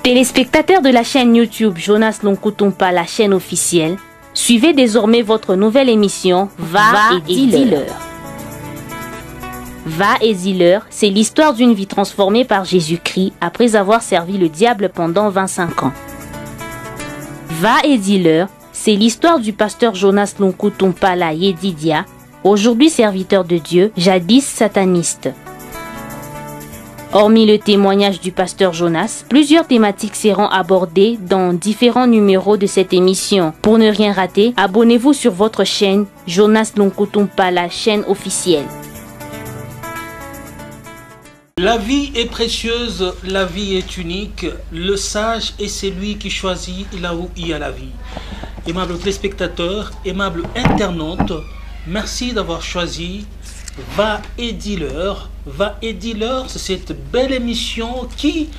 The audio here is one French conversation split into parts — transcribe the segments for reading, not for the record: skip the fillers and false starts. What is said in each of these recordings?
Téléspectateurs de la chaîne YouTube Jonas Lonkutumpa, la chaîne officielle, suivez désormais votre nouvelle émission Va et dis-leur. Va et dis-leur, c'est l'histoire d'une vie transformée par Jésus-Christ après avoir servi le diable pendant 25 ans. Va et dis-leur, c'est l'histoire du pasteur Jonas Lonkutumpa Yedidia, aujourd'hui serviteur de Dieu, jadis sataniste. Hormis le témoignage du pasteur Jonas, plusieurs thématiques seront abordées dans différents numéros de cette émission. Pour ne rien rater, abonnez-vous sur votre chaîne Jonas Lonkutumpa, la chaîne officielle. La vie est précieuse, la vie est unique. Le sage est celui qui choisit là où il y a la vie. Aimables téléspectateurs, aimables internautes, merci d'avoir choisi Va et dis-leur. Va et dis-leur, c'est cette belle émission qui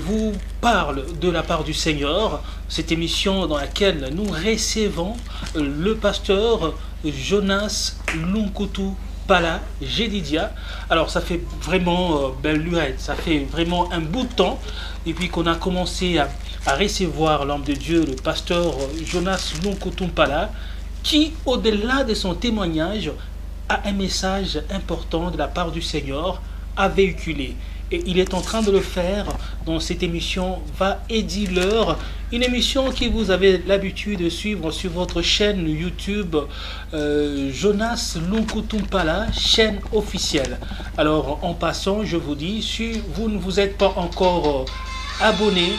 vous parle de la part du Seigneur. Cette émission dans laquelle nous recevons le pasteur Jonas Lonkutumpa Yedidia. Alors ça fait vraiment belle lurette, ça fait vraiment un bout de temps depuis qu'on a commencé à recevoir l'homme de Dieu, le pasteur Jonas Lonkutumpa, qui au-delà de son témoignage a un message important de la part du Seigneur à véhiculer. Et il est en train de le faire dans cette émission Va et dis-leur, une émission que vous avez l'habitude de suivre sur votre chaîne YouTube Jonas Lonkutumpa, chaîne officielle. Alors en passant, je vous dis, si vous ne vous êtes pas encore abonné,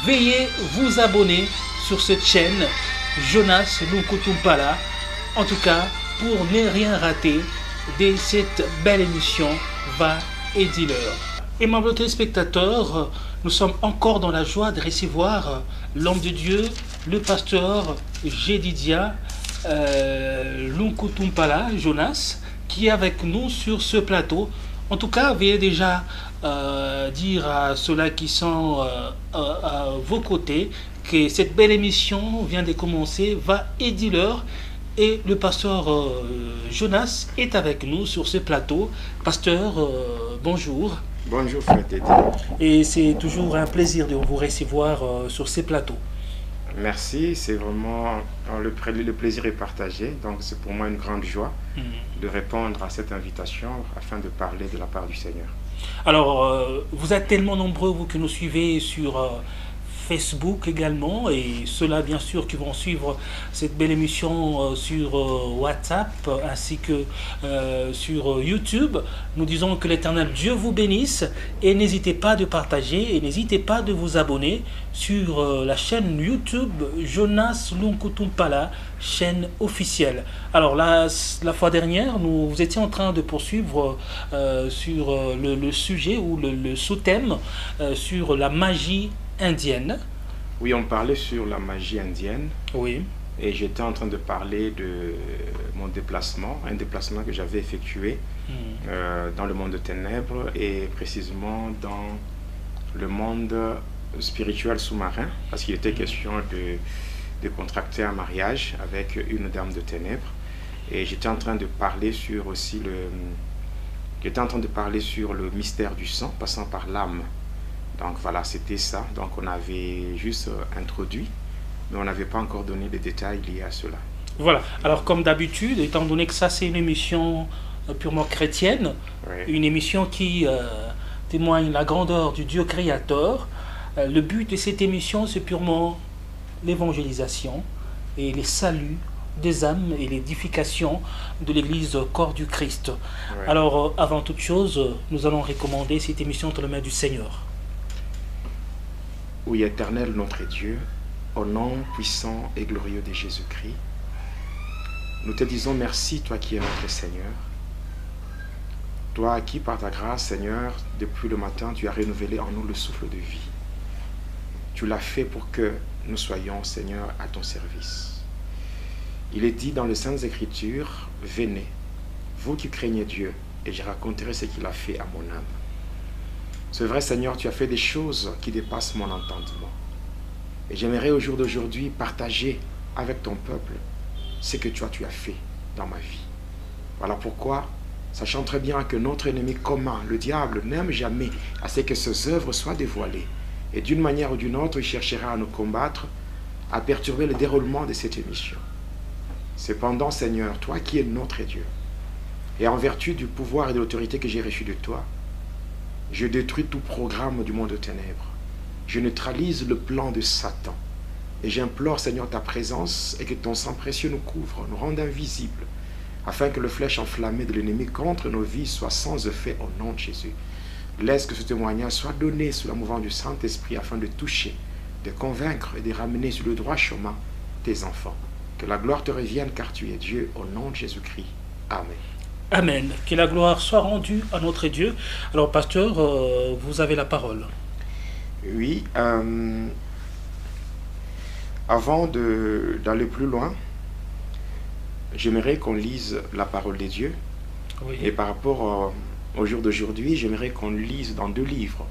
veuillez vous abonner sur cette chaîne Jonas Lonkutumpa. En tout cas, pour ne rien rater de cette belle émission Va et dis-leur. Aimables téléspectateurs, nous sommes encore dans la joie de recevoir l'homme de Dieu, le pasteur Yedidia Lonkutumpa Jonas, qui est avec nous sur ce plateau. En tout cas, veuillez déjà dire à ceux-là qui sont à vos côtés que cette belle émission vient de commencer, Va et dis-leur. Et le pasteur Jonas est avec nous sur ce plateau. Pasteur, bonjour. Bonjour frère Teddy. Et c'est toujours un plaisir de vous recevoir sur ces plateaux. Merci, c'est vraiment le plaisir est partagé. Donc c'est pour moi une grande joie de répondre à cette invitation afin de parler de la part du Seigneur. Alors, vous êtes tellement nombreux, vous, que nous suivez sur Facebook également, et ceux-là bien sûr qui vont suivre cette belle émission sur WhatsApp ainsi que sur YouTube. Nous disons que l'Éternel Dieu vous bénisse, et n'hésitez pas de partager et n'hésitez pas de vous abonner sur la chaîne YouTube Jonas Lonkutumpa, chaîne officielle. Alors la fois dernière, vous étiez en train de poursuivre sur le sujet ou le sous-thème sur la magie indienne. Oui, on parlait sur la magie indienne. Oui. Et j'étais en train de parler de mon déplacement, un déplacement que j'avais effectué dans le monde de ténèbres et précisément dans le monde spirituel sous-marin, parce qu'il était question de contracter un mariage avec une dame de ténèbres. Et j'étais en train de parler sur aussi le mystère du sang passant par l'âme. Donc voilà, c'était ça. Donc on avait juste introduit, mais on n'avait pas encore donné des détails liés à cela. Voilà. Alors comme d'habitude, étant donné que ça c'est une émission purement chrétienne, oui, une émission qui témoigne la grandeur du Dieu créateur, le but de cette émission c'est purement l'évangélisation et les saluts des âmes et l'édification de l'église corps du Christ. Oui. Alors avant toute chose, nous allons recommander cette émission dans le main du Seigneur. Oui, éternel notre Dieu, au nom puissant et glorieux de Jésus-Christ, nous te disons merci, toi qui es notre Seigneur. Toi qui, par ta grâce, Seigneur, depuis le matin, tu as renouvelé en nous le souffle de vie. Tu l'as fait pour que nous soyons, Seigneur, à ton service. Il est dit dans les Saintes Écritures, venez, vous qui craignez Dieu, et je raconterai ce qu'il a fait à mon âme. C'est vrai, Seigneur, tu as fait des choses qui dépassent mon entendement. Et j'aimerais au jour d'aujourd'hui partager avec ton peuple ce que tu as fait dans ma vie. Voilà pourquoi, sachant très bien que notre ennemi commun, le diable, n'aime jamais à ce que ses œuvres soient dévoilées. Et d'une manière ou d'une autre, il cherchera à nous combattre, à perturber le déroulement de cette émission. Cependant, Seigneur, toi qui es notre Dieu, et en vertu du pouvoir et de l'autorité que j'ai reçu de toi, je détruis tout programme du monde de ténèbres. Je neutralise le plan de Satan. Et j'implore, Seigneur, ta présence et que ton sang précieux nous couvre, nous rende invisibles, afin que le flèche enflammé de l'ennemi contre nos vies soit sans effet au nom de Jésus. Laisse que ce témoignage soit donné sous la mouvance du Saint-Esprit afin de toucher, de convaincre et de ramener sur le droit chemin tes enfants. Que la gloire te revienne car tu es Dieu au nom de Jésus-Christ. Amen. Amen. Que la gloire soit rendue à notre Dieu. Alors, pasteur, vous avez la parole. Oui. Avant d'aller plus loin, j'aimerais qu'on lise la parole de Dieu. Oui. Et par rapport au jour d'aujourd'hui, j'aimerais qu'on lise dans 2 livres.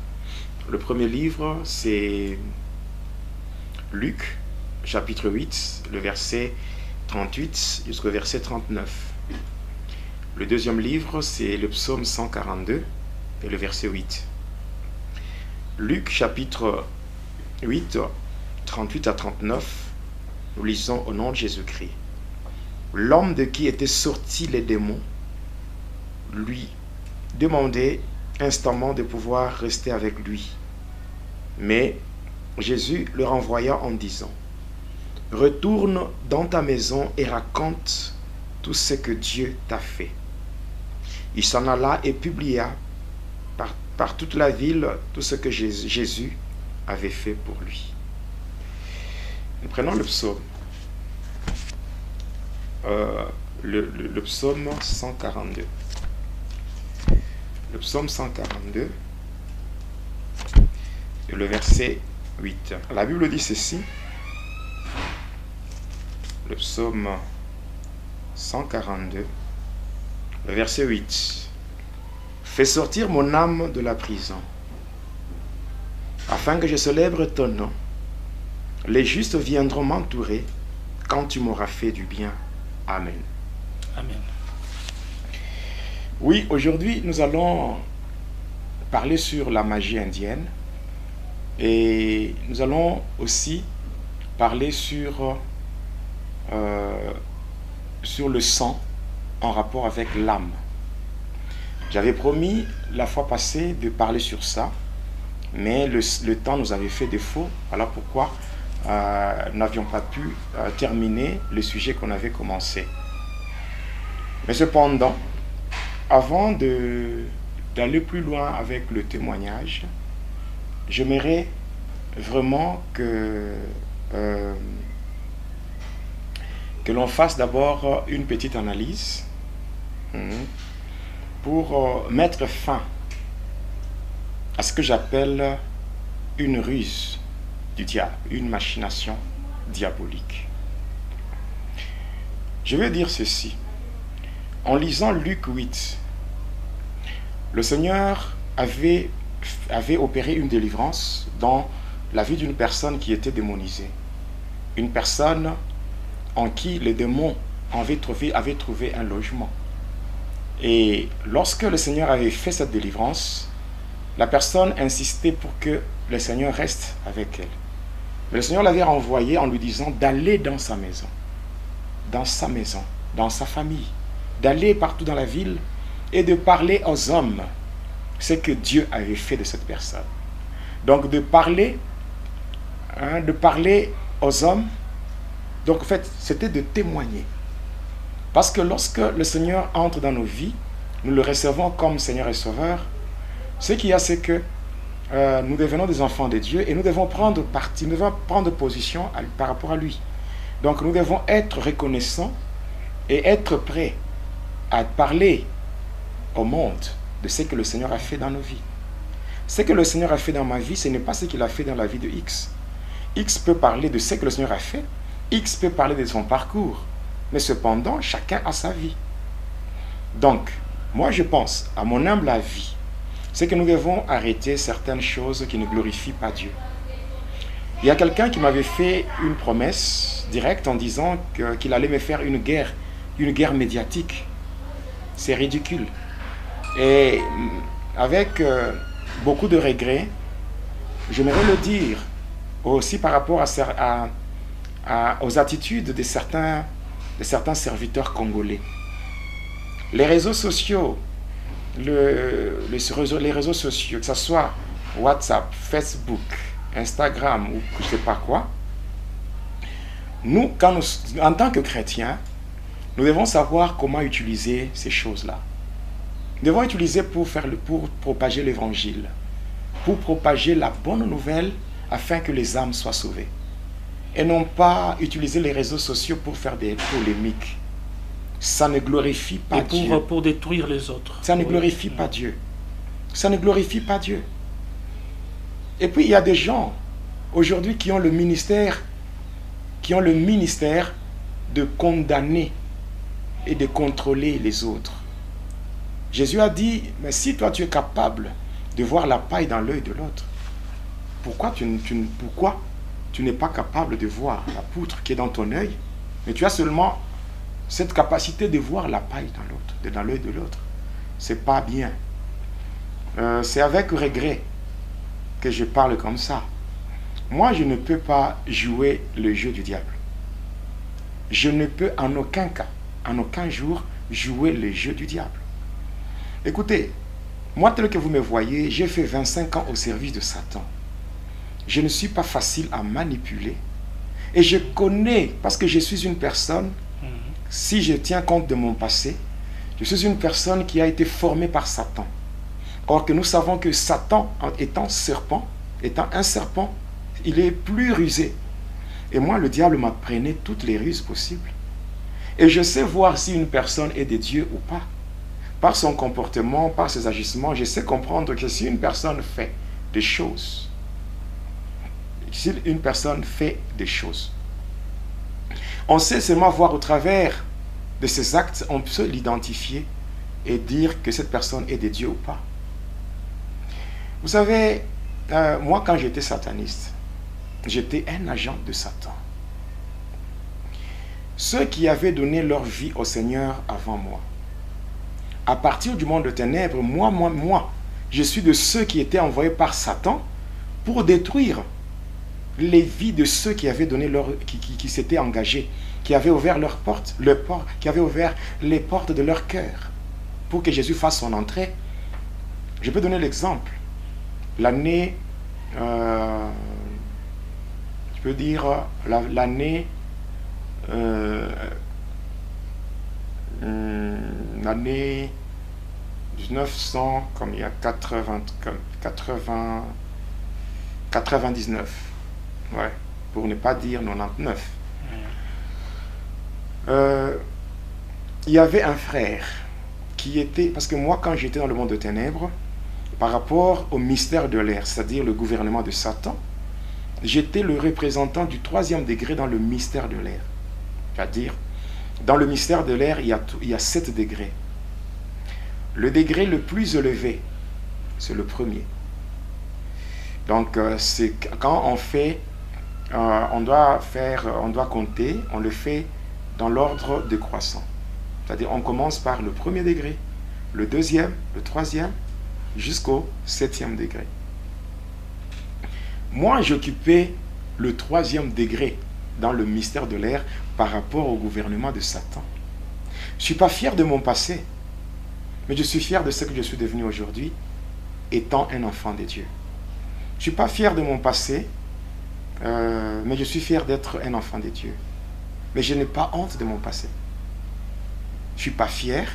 Le premier livre, c'est Luc, chapitre 8, le verset 38 jusqu'au verset 39. Le deuxième livre, c'est le psaume 142 et le verset 8. Luc, chapitre 8, 38 à 39, nous lisons au nom de Jésus-Christ. L'homme de qui étaient sortis les démons lui demandait instamment de pouvoir rester avec lui. Mais Jésus le renvoya en disant, « Retourne dans ta maison et raconte tout ce que Dieu t'a fait. » Il s'en alla et publia par toute la ville tout ce que Jésus avait fait pour lui. Nous prenons le psaume. Le psaume 142. Le psaume 142 et le verset 8. La Bible dit ceci. Le psaume 142, le verset 8. Fais sortir mon âme de la prison, afin que je célèbre ton nom. Les justes viendront m'entourer quand tu m'auras fait du bien. Amen. Amen. Oui, aujourd'hui, nous allons parler sur la magie indienne et nous allons aussi parler sur le sang en rapport avec l'âme. J'avais promis la fois passée de parler sur ça, mais le temps nous avait fait défaut. Alors pourquoi nous n'avions pas pu terminer le sujet qu'on avait commencé. Mais cependant, avant d'aller plus loin avec le témoignage, j'aimerais vraiment que l'on fasse d'abord une petite analyse pour mettre fin à ce que j'appelle une ruse du diable, une machination diabolique. Je veux dire ceci. En lisant Luc 8, le Seigneur avait opéré une délivrance dans la vie d'une personne qui était démonisée. Une personne en qui les démons avaient trouvé un logement. Et lorsque le Seigneur avait fait cette délivrance, la personne insistait pour que le Seigneur reste avec elle. Mais le Seigneur l'avait renvoyé en lui disant d'aller dans sa maison, dans sa famille, d'aller partout dans la ville et de parler aux hommes ce que Dieu avait fait de cette personne. Donc de parler aux hommes, donc en fait c'était de témoigner. Parce que lorsque le Seigneur entre dans nos vies, nous le recevons comme Seigneur et Sauveur, ce qu'il y a c'est que nous devenons des enfants de Dieu et nous devons prendre parti, nous devons prendre position par rapport à lui. Donc nous devons être reconnaissants et être prêts à parler au monde de ce que le Seigneur a fait dans nos vies. Ce que le Seigneur a fait dans ma vie, ce n'est pas ce qu'il a fait dans la vie de X. X peut parler de ce que le Seigneur a fait, X peut parler de son parcours, mais cependant, chacun a sa vie. Donc, moi je pense, à mon humble avis, c'est que nous devons arrêter certaines choses qui ne glorifient pas Dieu. Il y a quelqu'un qui m'avait fait une promesse directe en disant qu'il allait me faire une guerre médiatique. C'est ridicule. Et avec beaucoup de regrets, j'aimerais le dire aussi par rapport aux attitudes de certains serviteurs congolais. Les réseaux sociaux, les réseaux sociaux, que ce soit WhatsApp, Facebook, Instagram ou je ne sais pas quoi, nous, en tant que chrétiens, nous devons savoir comment utiliser ces choses-là. Nous devons utiliser pour propager l'évangile, pour propager la bonne nouvelle afin que les âmes soient sauvées. Et non pas utiliser les réseaux sociaux pour faire des polémiques. Ça ne glorifie pas Dieu. Pour détruire les autres. Ça ne glorifie pas Dieu. Ça ne glorifie pas Dieu. Et puis il y a des gens aujourd'hui qui ont le ministère de condamner et de contrôler les autres. Jésus a dit, mais si toi tu es capable de voir la paille dans l'œil de l'autre, pourquoi tu n'es pas capable de voir la poutre qui est dans ton œil, mais tu as seulement cette capacité de voir la paille dans l'œil de l'autre? C'est pas bien. C'est avec regret que je parle comme ça. Moi, je ne peux pas jouer le jeu du diable. Je ne peux en aucun cas, en aucun jour, jouer le jeu du diable. Écoutez, moi tel que vous me voyez, j'ai fait 25 ans au service de Satan. Je ne suis pas facile à manipuler. Et je connais, parce que je suis une personne, si je tiens compte de mon passé, je suis une personne qui a été formée par Satan. Or que nous savons que Satan, étant un serpent, il est plus rusé. Et moi, le diable m'apprenait toutes les ruses possibles. Et je sais voir si une personne est de Dieu ou pas. Par son comportement, par ses agissements, je sais comprendre que si une personne fait des choses, on sait seulement voir au travers de ses actes, on peut l'identifier et dire que cette personne est de Dieu ou pas. Vous savez, moi quand j'étais sataniste, j'étais un agent de Satan. Ceux qui avaient donné leur vie au Seigneur avant moi, à partir du monde de ténèbres, moi, je suis de ceux qui étaient envoyés par Satan pour détruire les vies de ceux qui avaient donné qui s'étaient engagés, qui avaient ouvert leurs portes, qui avaient ouvert les portes de leur cœur pour que Jésus fasse son entrée. Je peux donner l'exemple. L'année, je peux dire l'année 1900, comme il y a 99, ouais, pour ne pas dire 99. Il y avait un frère qui était, parce que moi quand j'étais dans le monde de ténèbres, par rapport au mystère de l'air, c'est-à-dire le gouvernement de Satan, j'étais le représentant du 3e degré dans le mystère de l'air. C'est-à-dire, dans le mystère de l'air, il y a 7 degrés. Le degré le plus élevé, c'est le premier. Donc, c'est quand on fait, on doit compter, on le fait dans l'ordre décroissant. C'est-à-dire, on commence par le premier degré, le 2e, le 3e, jusqu'au 7e degré. Moi, j'occupais le 3e degré dans le mystère de l'air par rapport au gouvernement de Satan. Je ne suis pas fier de mon passé, mais je suis fier de ce que je suis devenu aujourd'hui, étant un enfant de Dieu. Je ne suis pas fier de mon passé, mais je suis fier d'être un enfant de Dieu. Mais je n'ai pas honte de mon passé. Je ne suis pas fier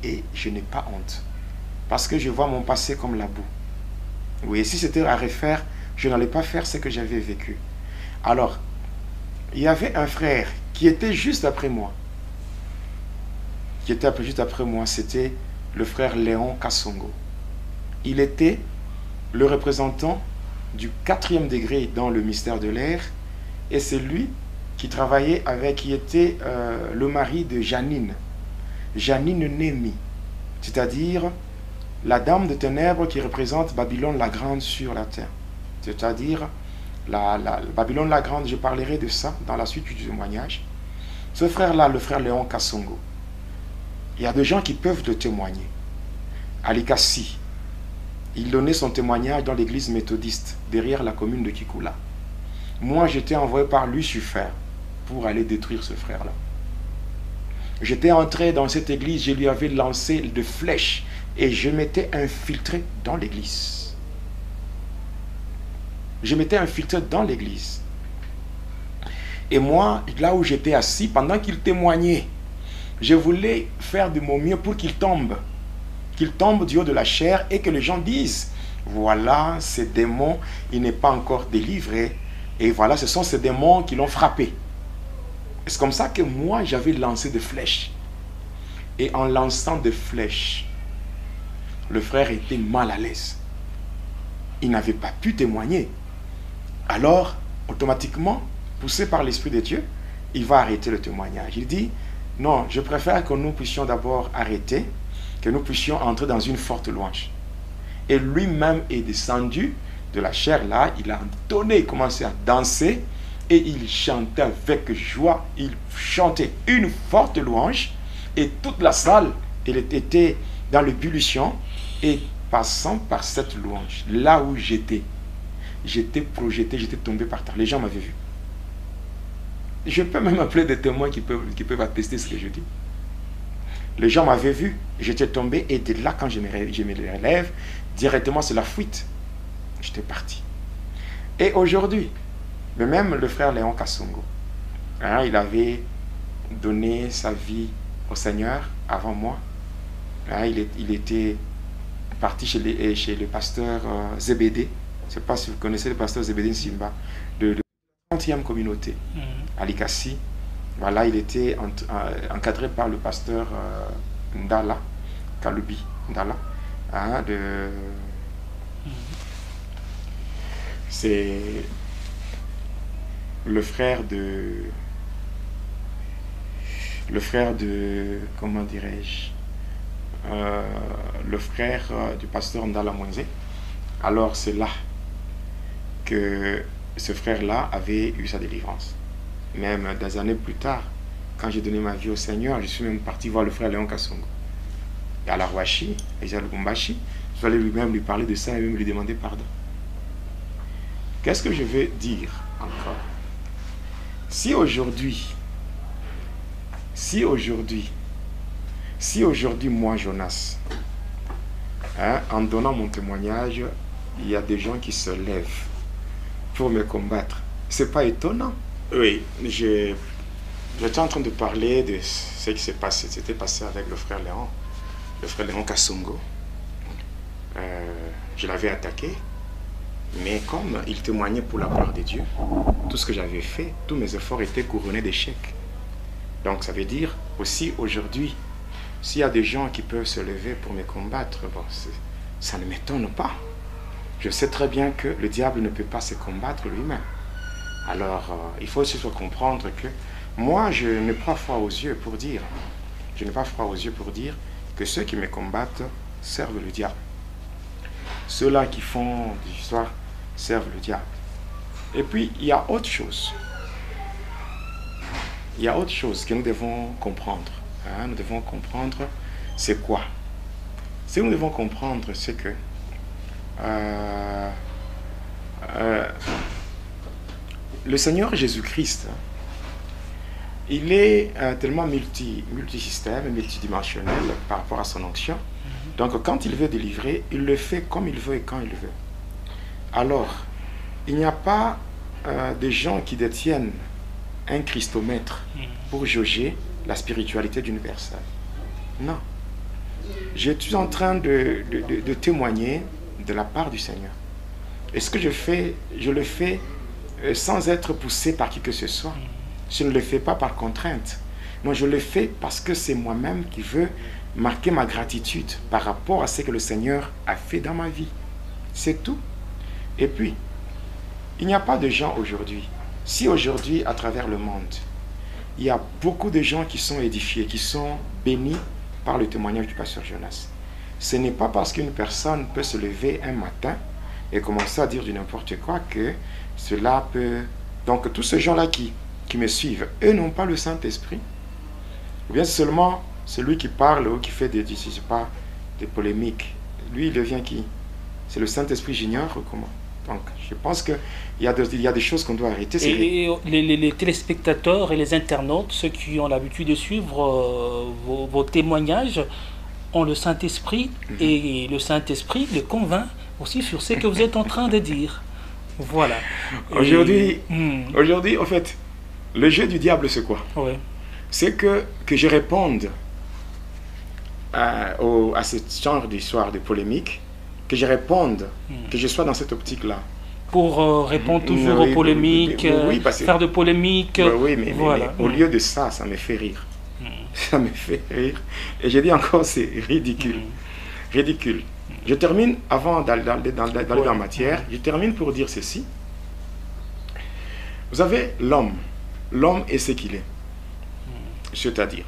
et je n'ai pas honte. Parce que je vois mon passé comme la boue. Oui, et si c'était à refaire, je n'allais pas faire ce que j'avais vécu. Alors, il y avait un frère qui était juste après moi. C'était le frère Léon Kassongo. Il était le représentant du 4e degré dans le mystère de l'air. Et c'est lui qui travaillait qui était le mari de Janine. Janine Némi. C'est-à-dire la dame de ténèbres qui représente Babylone la Grande sur la terre. C'est-à-dire Babylone la Grande, je parlerai de ça dans la suite du témoignage. Ce frère-là, le frère Léon Kassongo, il y a des gens qui peuvent le témoigner. Alikassi, Il donnait son témoignage dans l'église méthodiste, derrière la commune de Kikula. Moi, j'étais envoyé par Lucifer pour aller détruire ce frère-là. J'étais entré dans cette église, je lui avais lancé de flèches et je m'étais infiltré dans l'église. Je m'étais infiltré dans l'église. Et moi, là où j'étais assis, pendant qu'il témoignait, je voulais faire de mon mieux pour qu'il tombe du haut de la chair et que les gens disent, voilà, ces démons, il n'est pas encore délivré. Et voilà, ce sont ces démons qui l'ont frappé. C'est comme ça que moi, j'avais lancé des flèches. Et en lançant des flèches, le frère était mal à l'aise. Il n'avait pas pu témoigner. Alors, automatiquement, poussé par l'Esprit de Dieu, il va arrêter le témoignage. Il dit, non, je préfère que nous puissions d'abord arrêter, que nous puissions entrer dans une forte louange. Et lui-même est descendu de la chair là, il a entonné, il commençait à danser, et il chantait avec joie, il chantait une forte louange, et toute la salle, elle était dans l'ébullition, et passant par cette louange, là où j'étais projeté, j'étais tombé par terre. Les gens m'avaient vu. Je peux même appeler des témoins qui peuvent attester ce que je dis. Les gens m'avaient vu, j'étais tombé, et de là, quand je me relève, directement c'est la fuite. J'étais parti. Et aujourd'hui, même le frère Léon Kassongo, hein, il avait donné sa vie au Seigneur avant moi. Hein, il était parti chez le pasteur Zébédé. Je ne sais pas si vous connaissez le pasteur Zébédé Simba, de la 30e communauté, à Likassi. Voilà, il était encadré par le pasteur Ndala, Kalubi Ndala, hein, c'est le frère de, comment dirais-je, le frère du pasteur Ndala Mwenze. Alors c'est là que ce frère-là avait eu sa délivrance. Même des années plus tard, quand j'ai donné ma vie au Seigneur, je suis même parti voir le frère Léon Kassongo. Et à la Rouachi, et à Lubumbashi, je allais lui-même lui parler de ça et même lui demander pardon. Qu'est-ce que je veux dire encore? Si aujourd'hui, moi, Jonas, hein, en donnant mon témoignage, il y a des gens qui se lèvent pour me combattre, c'est pas étonnant. Oui, j'étais en train de parler de ce qui s'était passé avec le frère Léon Kassongo. Je l'avais attaqué, mais comme il témoignait pour la gloire de Dieu, tout ce que j'avais fait, tous mes efforts étaient couronnés d'échecs. Donc ça veut dire aussi aujourd'hui, s'il y a des gens qui peuvent se lever pour me combattre, bon, ça ne m'étonne pas. Je sais très bien que le diable ne peut pas se combattre lui-même. Alors, il faut aussi comprendre que moi, je n'ai pas froid aux yeux pour dire, que ceux qui me combattent servent le diable. Ceux-là qui font de l'histoire servent le diable. Et puis, il y a autre chose. Il y a autre chose que nous devons comprendre. Hein? Nous devons comprendre, c'est quoi? Ce que nous devons comprendre, c'est que le Seigneur Jésus-Christ, il est tellement multisystème, multidimensionnel par rapport à son onction. Donc quand il veut délivrer, il le fait comme il veut et quand il veut. Alors, il n'y a pas de gens qui détiennent un christomètre pour jauger la spiritualité d'une personne. Non. Je suis en train de témoigner de la part du Seigneur. Et ce que je fais, je le fais sans être poussé par qui que ce soit. Je ne le fais pas par contrainte. Non, je le fais parce que c'est moi-même qui veux marquer ma gratitude par rapport à ce que le Seigneur a fait dans ma vie. C'est tout. Et puis, il n'y a pas de gens aujourd'hui. Si aujourd'hui, à travers le monde, il y a beaucoup de gens qui sont édifiés, qui sont bénis par le témoignage du pasteur Jonas, ce n'est pas parce qu'une personne peut se lever un matin et commencer à dire du n'importe quoi que cela peut... Donc tous ces gens-là qui me suivent, eux n'ont pas le Saint-Esprit. Ou bien c'est seulement celui qui parle ou qui fait des polémiques. Lui, il devient qui? C'est le Saint-Esprit, j'ignore comment. Donc, je pense qu'il y a des choses qu'on doit arrêter. Et les téléspectateurs et les internautes, ceux qui ont l'habitude de suivre vos témoignages, ont le Saint-Esprit, et le Saint-Esprit les convainc aussi sur ce que vous êtes en train de dire. Voilà. Aujourd'hui, en fait, le jeu du diable, c'est quoi? Ouais. C'est que je réponde à ce genre d'histoire, de polémique, que je réponde, que je sois dans cette optique-là. Pour répondre toujours aux polémiques, faire de polémiques. Oui, mais au lieu de ça, ça me fait rire. Ça me fait rire. Et je dis encore, c'est ridicule. Ridicule. Je termine, avant d'aller dans la matière, je termine pour dire ceci. Vous avez l'homme. L'homme est ce qu'il est. C'est-à-dire,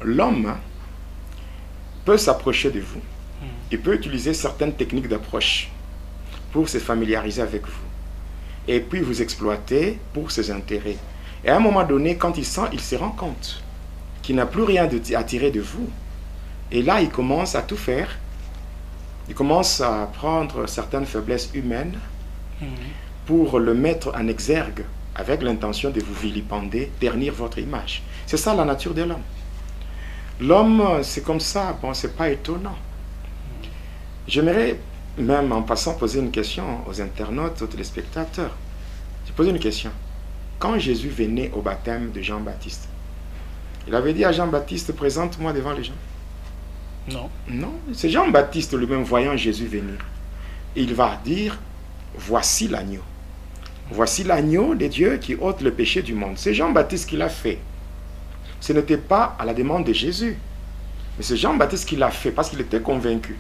l'homme peut s'approcher de vous. Il peut utiliser certaines techniques d'approche pour se familiariser avec vous. Et puis vous exploiter pour ses intérêts. Et à un moment donné, quand il se rend compte qu'il n'a plus rien à tirer de vous. Et là, il commence à tout faire. Il commence à prendre certaines faiblesses humaines pour le mettre en exergue avec l'intention de vous vilipender, ternir votre image. C'est ça la nature de l'homme. L'homme, c'est comme ça. Bon, c'est pas étonnant. J'aimerais même en passant poser une question aux internautes, aux téléspectateurs. Je pose une question. Quand Jésus venait au baptême de Jean-Baptiste, il avait dit à Jean-Baptiste, présente-moi devant les gens. Non. Non, c'est Jean-Baptiste lui-même voyant Jésus venir. Il va dire, voici l'agneau. Voici l'agneau de Dieu qui ôte le péché du monde. C'est Jean-Baptiste qui l'a fait. Ce n'était pas à la demande de Jésus. Mais c'est Jean-Baptiste qui l'a fait parce qu'il était convaincu.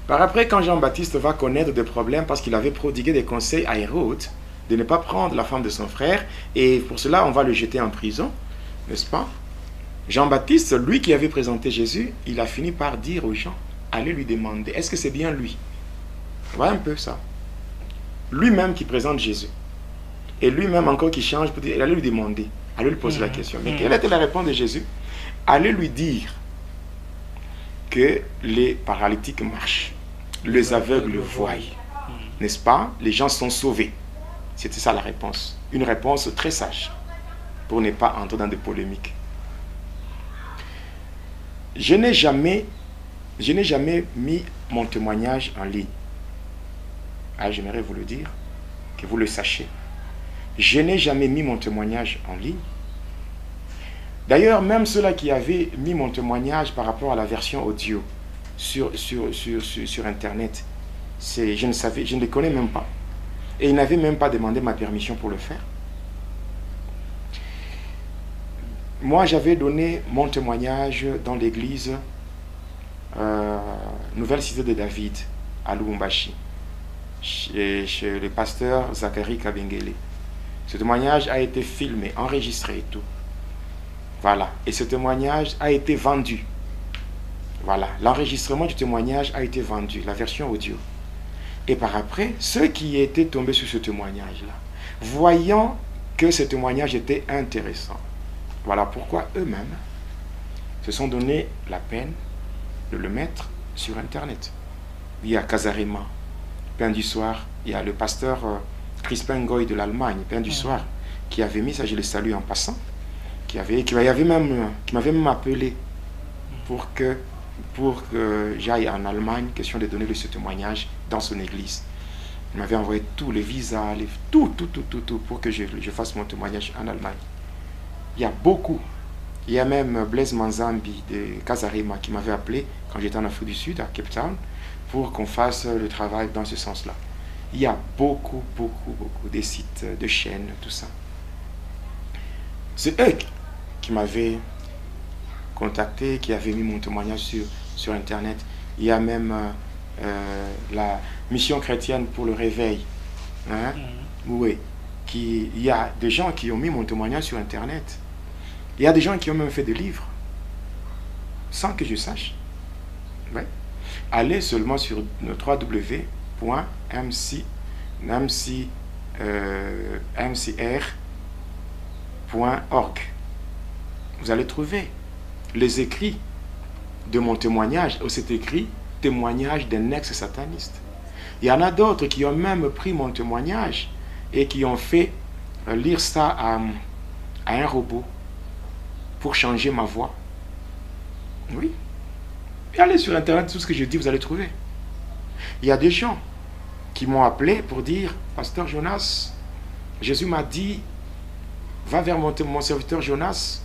Par après, quand Jean-Baptiste va connaître des problèmes parce qu'il avait prodigué des conseils à Hérode de ne pas prendre la femme de son frère, et pour cela, on va le jeter en prison, n'est-ce pas? Jean-Baptiste, lui qui avait présenté Jésus, il a fini par dire aux gens, allez lui demander, est-ce que c'est bien lui? Voilà un peu ça. Lui-même qui présente Jésus. Et lui-même encore qui change, pour dire, allez lui demander, allez lui poser la question. Mais quelle était la réponse de Jésus? Allez lui dire que les paralytiques marchent, les aveugles voient, n'est-ce pas? Les gens sont sauvés. C'était ça la réponse. Une réponse très sage, pour ne pas entrer dans des polémiques. Je n'ai jamais mis mon témoignage en ligne. Ah, j'aimerais vous le dire, que vous le sachiez. Je n'ai jamais mis mon témoignage en ligne. D'ailleurs, même ceux-là qui avaient mis mon témoignage par rapport à la version audio sur Internet, je ne les connais même pas. Et ils n'avaient même pas demandé ma permission pour le faire. Moi, j'avais donné mon témoignage dans l'église Nouvelle Cité de David, à Lubumbashi, chez le pasteur Zachary Kabengele. Ce témoignage a été filmé, enregistré et tout. Voilà. Et ce témoignage a été vendu. Voilà. L'enregistrement du témoignage a été vendu, la version audio. Et par après, ceux qui étaient tombés sur ce témoignage-là, voyant que ce témoignage était intéressant, voilà pourquoi eux-mêmes se sont donné la peine de le mettre sur Internet. Il y a Casarema, Pain du Soir, il y a le pasteur Crispin Goy de l'Allemagne, Pain du Soir, qui avait mis ça, je le salue en passant, qui m'avait même appelé pour que j'aille en Allemagne, question de donner ce témoignage dans son église. Il m'avait envoyé tous les visas, tout pour que je fasse mon témoignage en Allemagne. Il y a beaucoup. Il y a même Blaise Manzambi de Casarema qui m'avait appelé quand j'étais en Afrique du Sud, à Cape Town, pour qu'on fasse le travail dans ce sens-là. Il y a beaucoup de sites, de chaînes, tout ça. C'est eux qui m'avaient contacté, qui avaient mis mon témoignage sur Internet. Il y a même la mission chrétienne pour le réveil. Hein? Oui. Il y a des gens qui ont mis mon témoignage sur Internet. Il y a des gens qui ont même fait des livres, sans que je sache. Ouais. Allez seulement sur www.mcr.org. Vous allez trouver les écrits de mon témoignage. C'est écrit témoignage d'un ex-sataniste. Il y en a d'autres qui ont même pris mon témoignage et qui ont fait lire ça à un robot pour changer ma voix. Oui. Et allez sur Internet, tout ce que je dis, vous allez trouver. Il y a des gens qui m'ont appelé pour dire, Pasteur Jonas, Jésus m'a dit, va vers mon serviteur Jonas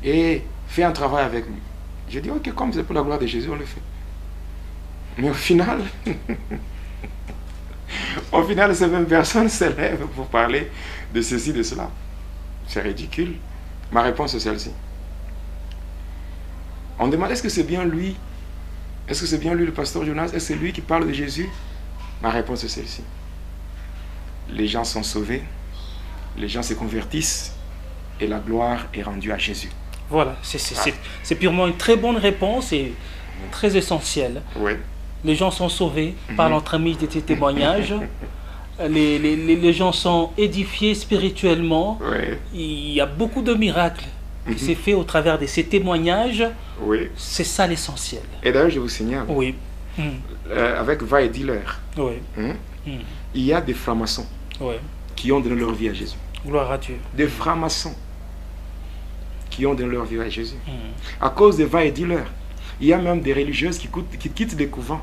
et fais un travail avec lui. Je dis, ok, comme c'est pour la gloire de Jésus, on le fait. Mais au final, ces mêmes personnes se lèvent pour parler de ceci, de cela. C'est ridicule. Ma réponse est celle-ci. On demande, est-ce que c'est bien lui? Est-ce que c'est bien lui, le pasteur Jonas? Est-ce que c'est lui qui parle de Jésus? Ma réponse est celle-ci. Les gens sont sauvés, les gens se convertissent et la gloire est rendue à Jésus. Voilà, c'est purement une très bonne réponse et très essentielle. Oui. Les gens sont sauvés par l'entremise de ces témoignages. Les gens sont édifiés spirituellement. Oui. Il y a beaucoup de miracles qui s'est fait au travers de ces témoignages. Oui. C'est ça l'essentiel. Et d'ailleurs, je vous signale, oui. Avec Va et Dealer, oui. Il y a des francs-maçons qui ont donné leur vie à Jésus. Gloire à Dieu. Des francs-maçons qui ont donné leur vie à Jésus. À cause de Va et Dealer, il y a même des religieuses qui quittent des couvents.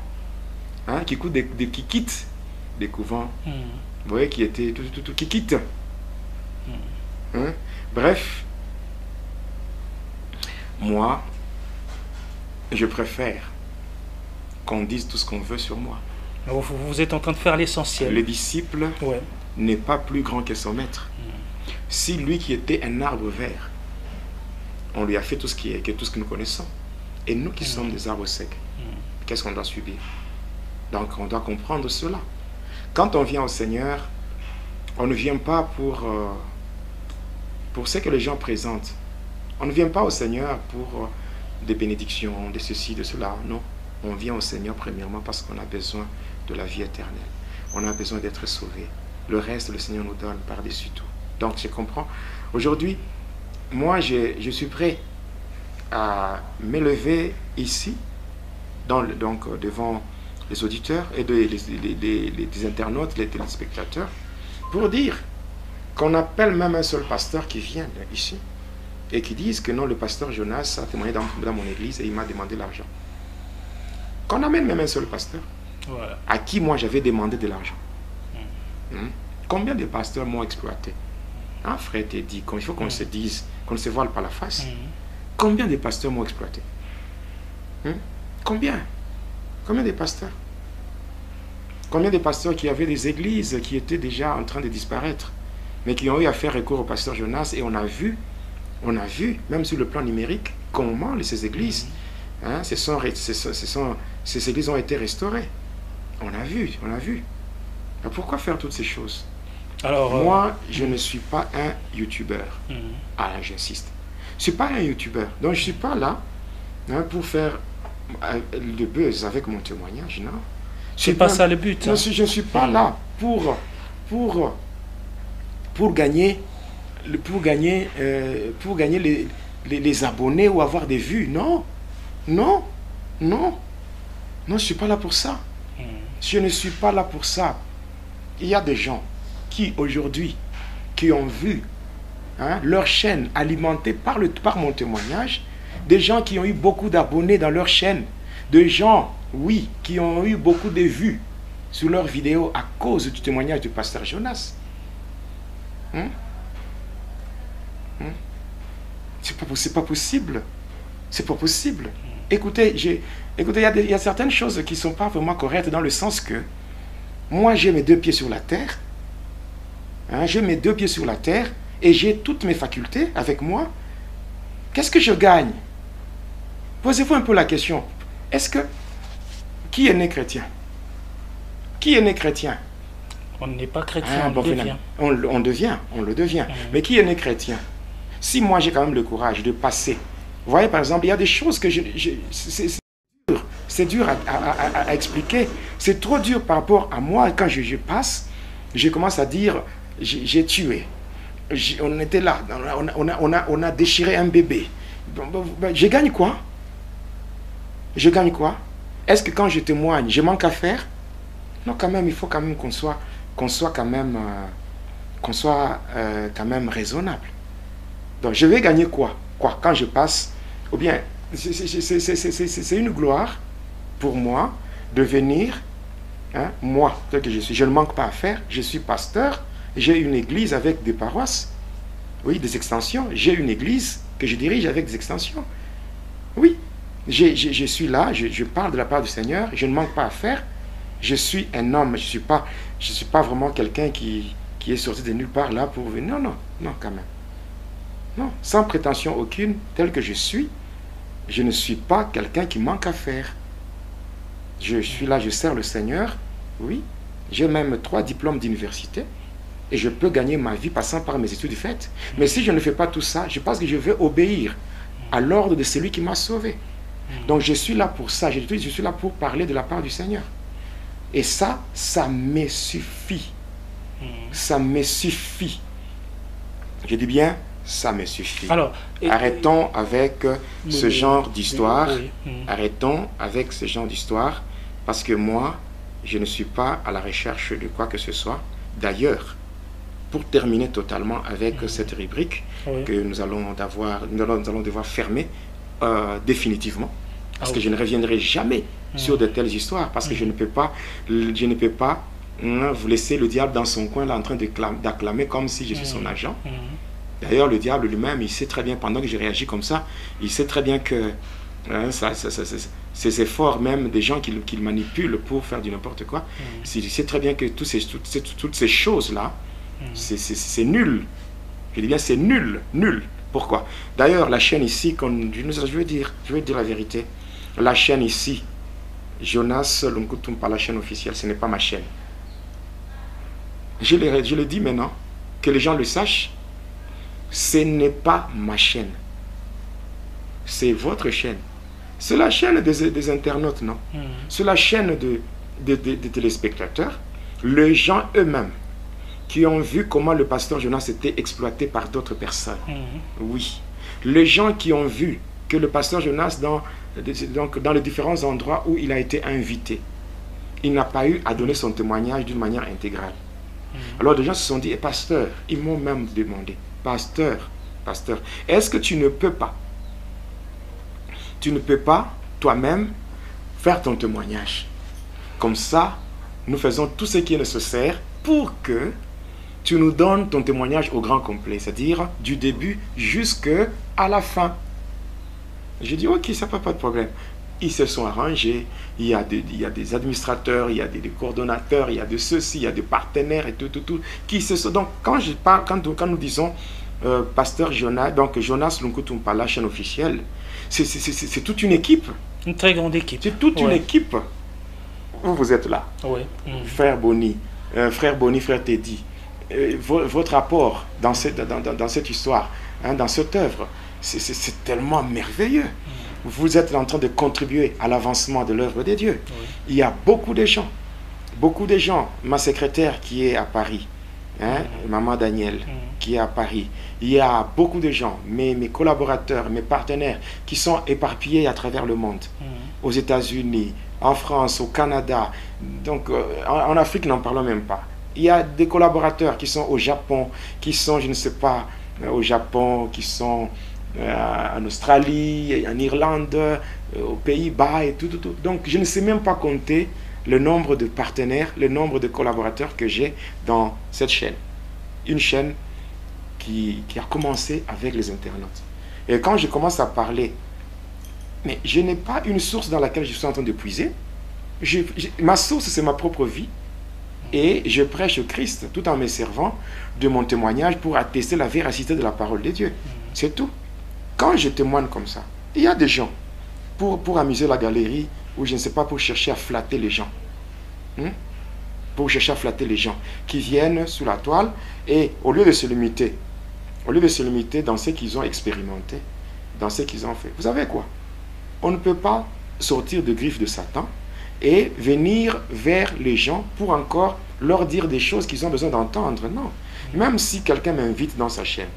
Hein, qui quittent des couvents. Vous voyez, qui quittent. Hein? Bref, moi, je préfère qu'on dise tout ce qu'on veut sur moi. Vous êtes en train de faire l'essentiel. Le disciple n'est pas plus grand que son maître. Si lui qui était un arbre vert, on lui a fait tout ce que nous connaissons, et nous qui sommes des arbres secs, qu'est-ce qu'on doit subir? Donc on doit comprendre cela. Quand on vient au Seigneur, on ne vient pas pour ce que les gens présentent. On ne vient pas au Seigneur pour des bénédictions, de ceci, de cela. Non, on vient au Seigneur premièrement parce qu'on a besoin de la vie éternelle. On a besoin d'être sauvé. Le reste, le Seigneur nous donne par-dessus tout. Donc je comprends. Aujourd'hui, moi, je suis prêt à m'élever ici, donc devant les auditeurs et les internautes, les téléspectateurs, pour dire qu'on appelle même un seul pasteur qui vient ici et qui dise que non, le pasteur Jonas a témoigné dans mon église et il m'a demandé l'argent. Qu'on amène même un seul pasteur à qui moi j'avais demandé de l'argent. Combien de pasteurs m'ont exploité? Hein, frère, t'es dit, il faut qu'on se dise, qu'on ne se voile pas la face. Combien de pasteurs m'ont exploité? Combien de pasteurs? Combien de pasteurs qui avaient des églises qui étaient déjà en train de disparaître, mais qui ont eu à faire recours au pasteur Jonas, et on a vu, même sur le plan numérique, comment ces églises, ces églises ont été restaurées. On a vu. Alors pourquoi faire toutes ces choses? Alors, moi, je ne suis pas un youtubeur. J'insiste. Je ne suis pas un youtubeur. Donc, je ne suis pas là pour faire le buzz avec mon témoignage, non. C'est pas ça le but. Non, je ne suis pas là pour gagner les abonnés ou avoir des vues. Non, je ne suis pas là pour ça. Je ne suis pas là pour ça. Il y a des gens qui aujourd'hui, qui ont vu leur chaîne alimentée par mon témoignage, des gens qui ont eu beaucoup d'abonnés dans leur chaîne, des gens, oui, qui ont eu beaucoup de vues sur leurs vidéos à cause du témoignage du pasteur Jonas. C'est pas possible. C'est pas possible. Écoutez, il y a certaines choses qui ne sont pas vraiment correctes dans le sens que moi, j'ai mes deux pieds sur la terre. J'ai mes deux pieds sur la terre et j'ai toutes mes facultés avec moi. Qu'est-ce que je gagne? Posez-vous un peu la question. Qui est né chrétien? Qui est né chrétien? On n'est pas chrétien, on le devient. On le devient. Mais qui est né chrétien? Si moi j'ai quand même le courage de passer. Vous voyez, par exemple, il y a des choses que c'est dur à expliquer. C'est trop dur par rapport à moi. Quand je passe, je commence à dire, j'ai tué. On était là, on a déchiré un bébé. Je gagne quoi? Je gagne quoi? Est-ce que quand je témoigne, je manque à faire? Non, quand même, il faut quand même qu'on soit quand même, quand même raisonnable. Donc, je vais gagner quoi? Quand je passe? Ou bien, c'est une gloire pour moi de venir, hein, moi, tel que je suis. Je ne manque pas à faire. Je suis pasteur. J'ai une église avec des paroisses. Oui, des extensions. J'ai une église que je dirige avec des extensions. Oui, je suis là, je parle de la part du Seigneur. Je ne manque pas à faire. Je suis un homme. Je ne suis pas vraiment quelqu'un qui est sorti de nulle part là pour venir. Non, non, non, quand même. Non, sans prétention aucune, tel que je suis, je ne suis pas quelqu'un qui manque à faire. Je suis là, je sers le Seigneur, oui. J'ai même 3 diplômes d'université et je peux gagner ma vie passant par mes études faites. Mais si je ne fais pas tout ça, je pense que je vais obéir à l'ordre de celui qui m'a sauvé. Donc je suis là pour ça, je suis là pour parler de la part du Seigneur. Et ça me suffit. Ça me suffit. Je dis bien, ça me suffit. Alors, arrêtons avec ce genre d'histoire. Arrêtons avec ce genre d'histoire. Parce que moi, je ne suis pas à la recherche de quoi que ce soit. D'ailleurs, pour terminer totalement avec cette rubrique que nous allons devoir fermer définitivement. Parce que je ne reviendrai jamais sur de telles histoires. Parce que je ne peux pas vous laisser le diable dans son coin là en train d'acclamer comme si je suis son agent. D'ailleurs, le diable lui-même, il sait très bien, pendant que je réagis comme ça, il sait très bien que ces efforts même des gens qu'il manipule pour faire du n'importe quoi, il sait très bien que toutes ces choses-là, c'est nul. Je dis bien, c'est nul, nul. Pourquoi? D'ailleurs, la chaîne ici, je veux dire la vérité, la chaîne ici, Jonas Lunkutumpa, la chaîne officielle, ce n'est pas ma chaîne. Je le dis maintenant, que les gens le sachent, ce n'est pas ma chaîne. C'est votre chaîne. C'est la chaîne des internautes, non? C'est la chaîne des téléspectateurs. Les gens eux-mêmes qui ont vu comment le pasteur Jonas était exploité par d'autres personnes. Oui. Les gens qui ont vu que le pasteur Jonas, dans les différents endroits où il a été invité, il n'a pas eu à donner son témoignage d'une manière intégrale. Alors les gens se sont dit, pasteur, ils m'ont même demandé, pasteur, est-ce que tu ne peux pas toi-même faire ton témoignage? Comme ça, nous faisons tout ce qui est nécessaire pour que tu nous donnes ton témoignage au grand complet, c'est-à-dire du début jusqu'à la fin. J'ai dit, ok, ça n'a pas de problème. Ils se sont arrangés, il y a des administrateurs, il y a des coordonnateurs, il y a de ceux-ci, il y a des partenaires et tout, qui se sont... Donc, quand nous disons pasteur Jonas, donc Jonas Lunkutumpa, la chaîne officielle, c'est toute une équipe. Une très grande équipe. C'est toute une équipe. Vous êtes là. Frère Boni, frère Teddy, votre apport dans cette histoire, hein, dans cette œuvre, c'est tellement merveilleux. Vous êtes en train de contribuer à l'avancement de l'œuvre de Dieu. Il y a beaucoup de gens, ma secrétaire qui est à Paris, hein, Maman Daniel, qui est à Paris. Il y a beaucoup de gens, mes collaborateurs, mes partenaires, qui sont éparpillés à travers le monde, aux États-Unis, en France, au Canada, donc en Afrique, n'en parlons même pas. Il y a des collaborateurs qui sont au Japon, qui sont, je ne sais pas, au Japon, qui sont en Australie, en Irlande, aux Pays-Bas et tout. Donc, je ne sais même pas compter le nombre de partenaires, le nombre de collaborateurs que j'ai dans cette chaîne. Une chaîne qui a commencé avec les internautes. Et quand je commence à parler, mais je n'ai pas une source dans laquelle je suis en train de puiser. Ma source, c'est ma propre vie. Et je prêche Christ tout en me servant de mon témoignage pour attester la véracité de la parole de Dieu. C'est tout. Quand je témoigne comme ça, il y a des gens, pour amuser la galerie, ou je ne sais pas, pour chercher à flatter les gens. Pour chercher à flatter les gens qui viennent sous la toile, et au lieu de se limiter dans ce qu'ils ont expérimenté, dans ce qu'ils ont fait. Vous savez quoi? On ne peut pas sortir de griffes de Satan et venir vers les gens pour encore leur dire des choses qu'ils ont besoin d'entendre. Non. Même si quelqu'un m'invite dans sa chaîne,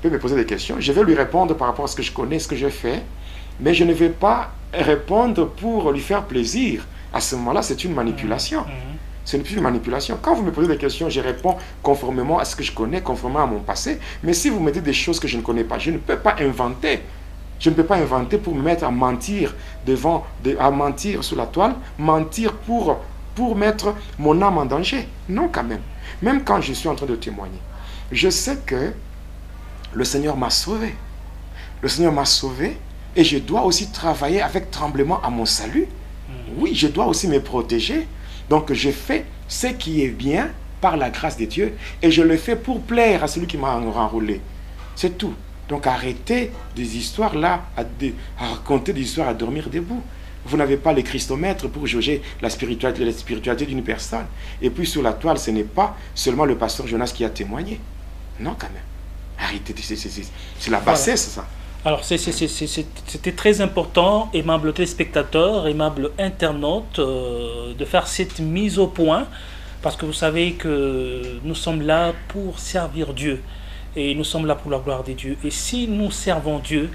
peut me poser des questions, je vais lui répondre par rapport à ce que je connais, ce que je fais, mais je ne vais pas répondre pour lui faire plaisir, à ce moment-là, c'est une manipulation. Ce n'est plus une manipulation. Quand vous me posez des questions, je réponds conformément à ce que je connais, conformément à mon passé. Mais si vous me dites des choses que je ne connais pas, je ne peux pas inventer. Je ne peux pas inventer pour me mettre à mentir à mentir sur la toile, mentir pour mettre mon âme en danger. Non, quand même. Même quand je suis en train de témoigner, je sais que le Seigneur m'a sauvé. Le Seigneur m'a sauvé et je dois aussi travailler avec tremblement à mon salut. Oui, je dois aussi me protéger. Donc je fais ce qui est bien par la grâce de Dieu et je le fais pour plaire à celui qui m'a enrôlé. C'est tout. Donc arrêtez des histoires là, à raconter des histoires à dormir debout. Vous n'avez pas le christomètre pour jauger la spiritualité d'une personne. Et puis sur la toile, ce n'est pas seulement le pasteur Jonas qui a témoigné. Non, quand même. Arrêtez, c'est la bassesse, ça. Alors, c'était très important, aimables téléspectateurs, aimables internautes, de faire cette mise au point, parce que vous savez que nous sommes là pour servir Dieu, et nous sommes là pour la gloire de Dieu. Et si nous servons Dieu,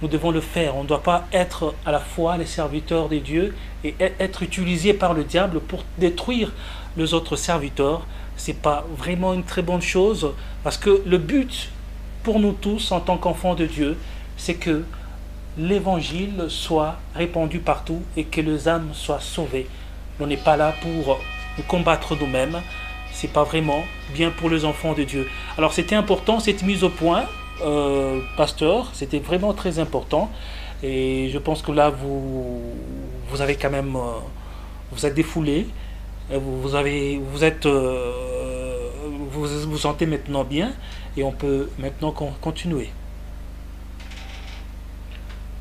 nous devons le faire. On ne doit pas être à la fois les serviteurs de Dieu et être utilisés par le diable pour détruire les autres serviteurs. Ce n'est pas vraiment une très bonne chose, parce que le but pour nous tous en tant qu'enfants de Dieu, c'est que l'évangile soit répandu partout et que les âmes soient sauvées. On n'est pas là pour nous combattre nous-mêmes. C'est pas vraiment bien pour les enfants de Dieu. Alors c'était important cette mise au point, pasteur. C'était vraiment très important. Et je pense que là vous avez quand même, vous êtes défoulé. Vous vous sentez maintenant bien et on peut maintenant continuer.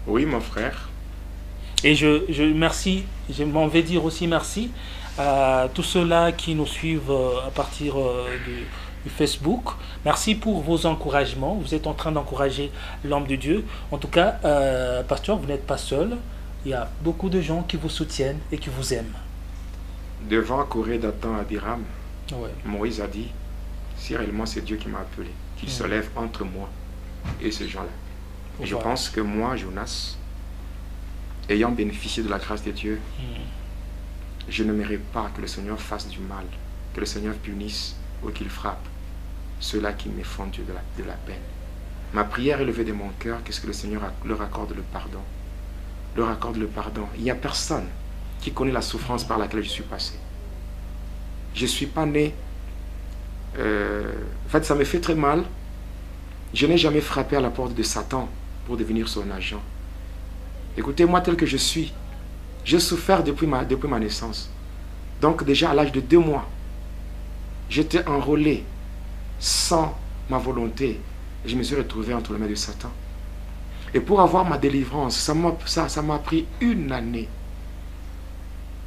Oui, mon frère. Et je m'en vais dire aussi merci à tous ceux-là qui nous suivent à partir du Facebook. Merci pour vos encouragements. Vous êtes en train d'encourager l'homme de Dieu. En tout cas, pasteur, vous n'êtes pas seul. Il y a beaucoup de gens qui vous soutiennent et qui vous aiment. Devant Corée, Dathan, Abiram, Ouais. Moïse a dit, si réellement c'est Dieu qui m'a appelé, qu'il se lève entre moi et ces gens-là. Et je pense que moi, Jonas, ayant bénéficié de la grâce de Dieu, je ne mérite pas que le Seigneur fasse du mal, que le Seigneur punisse ou qu'il frappe ceux-là qui me font de la peine. Ma prière élevée de mon cœur, qu'est-ce que le Seigneur leur accorde le pardon. Leur accorde le pardon. Il n'y a personne qui connaît la souffrance par laquelle je suis passé. Je ne suis pas né... en fait, ça me fait très mal. Je n'ai jamais frappé à la porte de Satan pour devenir son agent. Écoutez, moi tel que je suis, j'ai souffert depuis ma naissance. Donc déjà à l'âge de 2 mois, j'étais enrôlé sans ma volonté. Et je me suis retrouvé entre les mains de Satan. Et pour avoir ma délivrance, ça m'a pris une année.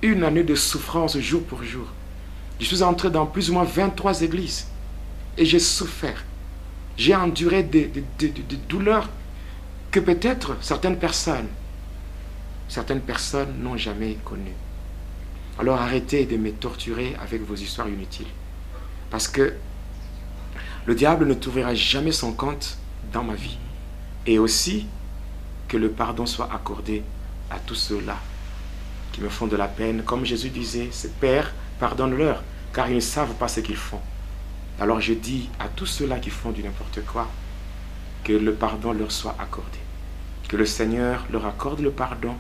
Une année de souffrance jour pour jour. Je suis entré dans plus ou moins 23 églises. Et j'ai souffert. J'ai enduré des douleurs que peut-être certaines personnes n'ont jamais connues. Alors arrêtez de me torturer avec vos histoires inutiles. Parce que le diable ne trouvera jamais son compte dans ma vie. Et aussi que le pardon soit accordé à tous ceux-là qui me font de la peine. Comme Jésus disait, Père, pardonne-leur, car ils ne savent pas ce qu'ils font. Alors je dis à tous ceux-là qui font du n'importe quoi, que le pardon leur soit accordé. Que le Seigneur leur accorde le pardon,